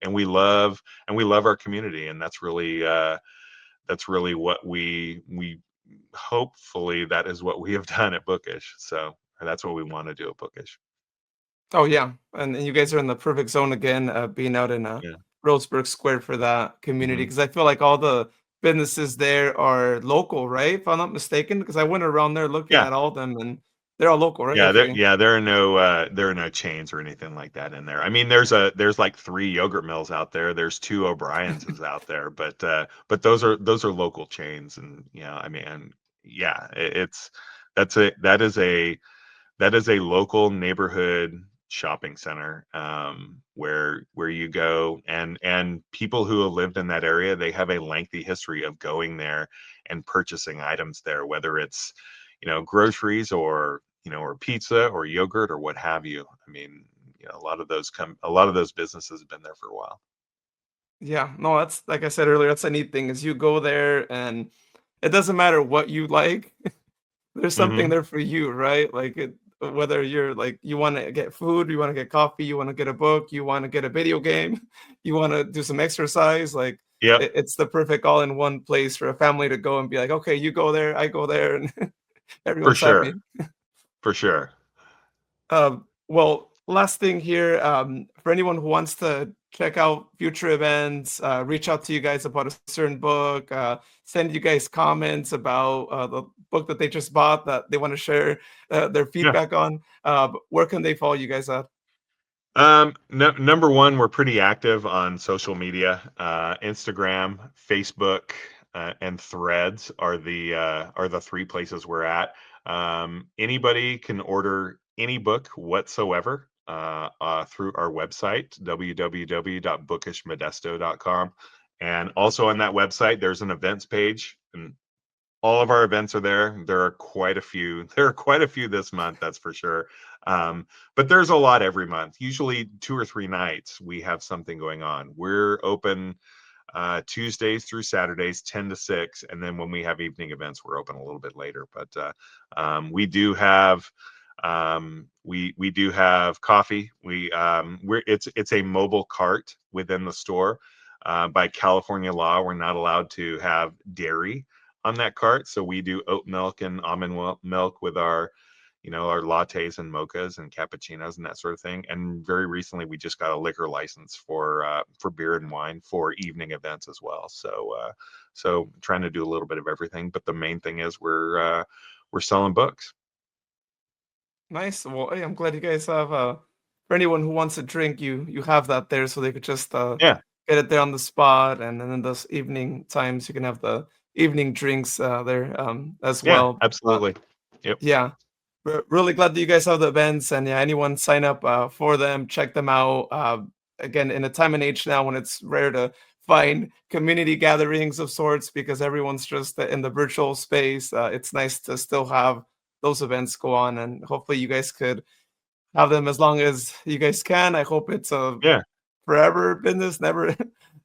we love our community, and that's really what we hopefully that is what we have done at Bookish. So that's what we want to do at Bookish. Oh yeah, and you guys are in the perfect zone again, being out in Yeah. Roseburg Square for that community, Hmm. because I feel like all the businesses there are local, right? If I'm not mistaken, because I went around there looking Yeah. at all of them, and they're all local, right? Yeah, Everything. there are no chains or anything like that in there. I mean, there's like 3 yogurt mills out there. There's 2 O'Brien's out there, but those are local chains, and I mean, and yeah, that's a that is a local neighborhood shopping center, where you go, and people who have lived in that area, they have a lengthy history of going there and purchasing items there, whether it's groceries, or pizza or yogurt or what have you. I mean, a lot of those businesses have been there for a while. Yeah, no, that's like I said earlier, that's a neat thing is you go there and it doesn't matter what you like. There's something Hmm. there for you, right? Like whether you're like you want to get food, you want to get coffee, you want to get a book, you want to get a video game, you want to do some exercise, like Yep, it's the perfect all in one place for a family to go and be like, okay, you go there, I go there, and for everyone's sure, happy. for sure. Well, last thing here, for anyone who wants to check out future events, reach out to you guys about a certain book, send you guys comments about the book that they just bought that they want to share their Yeah. feedback on. Where can they follow you guys at? No, number one, we're pretty active on social media. Instagram, Facebook, and Threads are the 3 places we're at. Anybody can order any book whatsoever, through our website, www.bookishmodesto.com. And also on that website, there's an events page, and all of our events are there. There are quite a few. There are quite a few this month, that's for sure. But there's a lot every month. Usually 2 or 3 nights we have something going on. We're open Tuesdays through Saturdays, 10 to 6, and then when we have evening events, we're open a little bit later. But we do have coffee. It's a mobile cart within the store. By California law, we're not allowed to have dairy on that cart, so we do oat milk and almond milk with our lattes and mochas and cappuccinos and that sort of thing. And very recently, we just got a liquor license for beer and wine for evening events as well. So trying to do a little bit of everything, but the main thing is we're selling books. Nice. Well, hey, I'm glad you guys have for anyone who wants a drink, you have that there so they could just Yeah, get it there on the spot, and then in those evening times you can have the evening drinks there as yeah, well. absolutely. Yep. Yeah, we're really glad that you guys have the events, and yeah, anyone sign up for them, check them out. Again, in a time and age now when it's rare to find community gatherings of sorts because everyone's just in the virtual space, it's nice to still have those events go on, and hopefully you guys could have them as long as you guys can. I hope it's a Yeah. forever business, never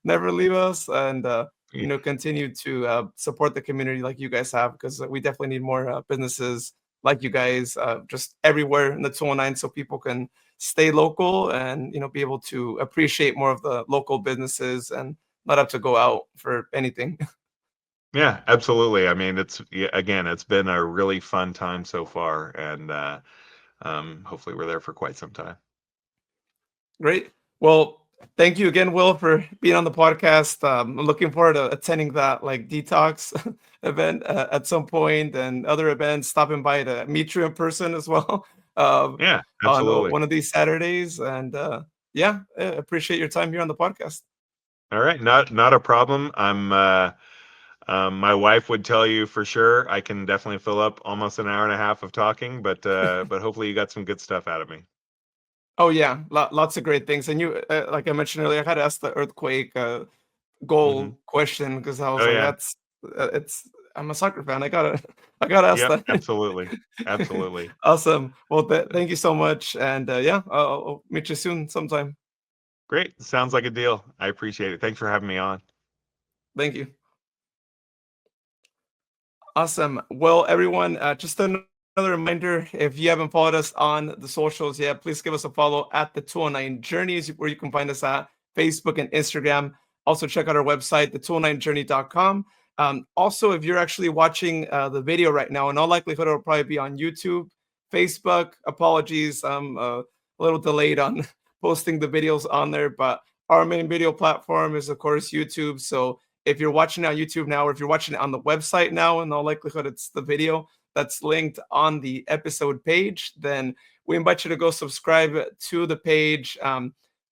never leave us, and Yeah. continue to support the community like you guys have because we definitely need more businesses like you guys just everywhere in the 209 so people can stay local and be able to appreciate more of the local businesses and not have to go out for anything. Yeah, absolutely. I mean, yeah, again, it's been a really fun time so far, and hopefully we're there for quite some time. Great. Well, thank you again, Will, for being on the podcast. I'm looking forward to attending that like detox event at some point and other events, stopping by to meet you in person as well um, Yeah, on absolutely. one of these Saturdays. And yeah, appreciate your time here on the podcast. All right, not a problem. My wife would tell you for sure I can definitely fill up almost an hour and a half of talking, but hopefully you got some good stuff out of me. Oh yeah, lots of great things. And you, like I mentioned earlier, I had asked the earthquake Hmm. goal question because I was Oh like, yeah. that's it's. I'm a soccer fan. I gotta, I gotta ask Yep, that. absolutely. Absolutely. Awesome. Well, thank you so much, and yeah, I'll meet you soon sometime. Great. Sounds like a deal. I appreciate it. Thanks for having me on. Thank you. Awesome. Well, everyone, just a another reminder, if you haven't followed us on the socials yet, please give us a follow at the 209 Journeys, where you can find us at Facebook and Instagram. Also, check out our website, the209journey.com. Also, if you're actually watching the video right now, in all likelihood, it'll probably be on YouTube, Facebook. Apologies, I'm a little delayed on posting the videos on there, but our main video platform is, of course, YouTube. So if you're watching on YouTube now, or if you're watching it on the website now, in all likelihood, it's the video that's linked on the episode page, then we invite you to go subscribe to the page.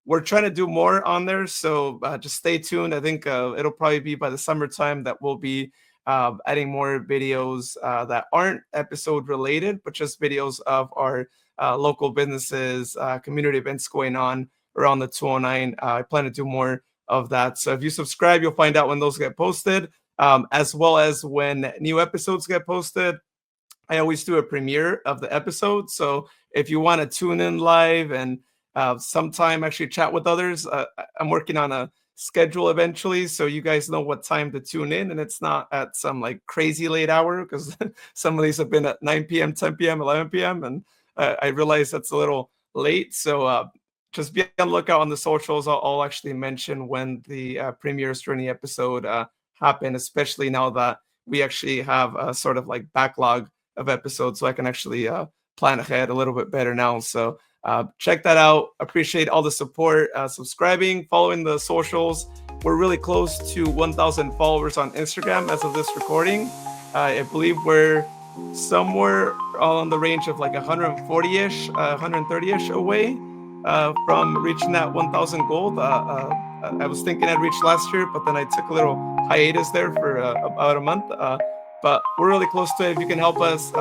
We're trying to do more on there, so just stay tuned. I think it'll probably be by the summertime that we'll be adding more videos that aren't episode related, but just videos of our local businesses, community events going on around the 209. I plan to do more of that. So if you subscribe, you'll find out when those get posted, as well as when new episodes get posted. I always do a premiere of the episode. So if you want to tune in live and sometime actually chat with others, I'm working on a schedule eventually, so you guys know what time to tune in, and it's not at some like crazy late hour, because some of these have been at 9 p.m., 10 p.m., 11 p.m., and I realize that's a little late. So just be on the lookout on the socials. I'll actually mention when the premieres for any episode happen, especially now that we actually have a sort of like backlog of episodes, so I can actually plan ahead a little bit better now. So check that out. Appreciate all the support, subscribing, following the socials. We're really close to 1,000 followers on Instagram as of this recording. I believe we're somewhere on the range of like 140-ish, 130-ish away from reaching that 1,000 goal. I was thinking I'd reach last year, but then I took a little hiatus there for about a month. But we're really close to it. If you can help us,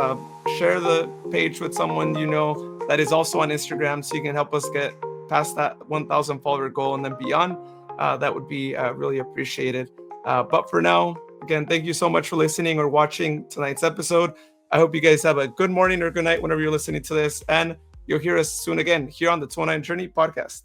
share the page with someone you know that is also on Instagram, so you can help us get past that 1,000 follower goal and then beyond. That would be really appreciated. But for now, again, thank you so much for listening or watching tonight's episode. I hope you guys have a good morning or good night whenever you're listening to this, and you'll hear us soon again here on the 209 Journey podcast.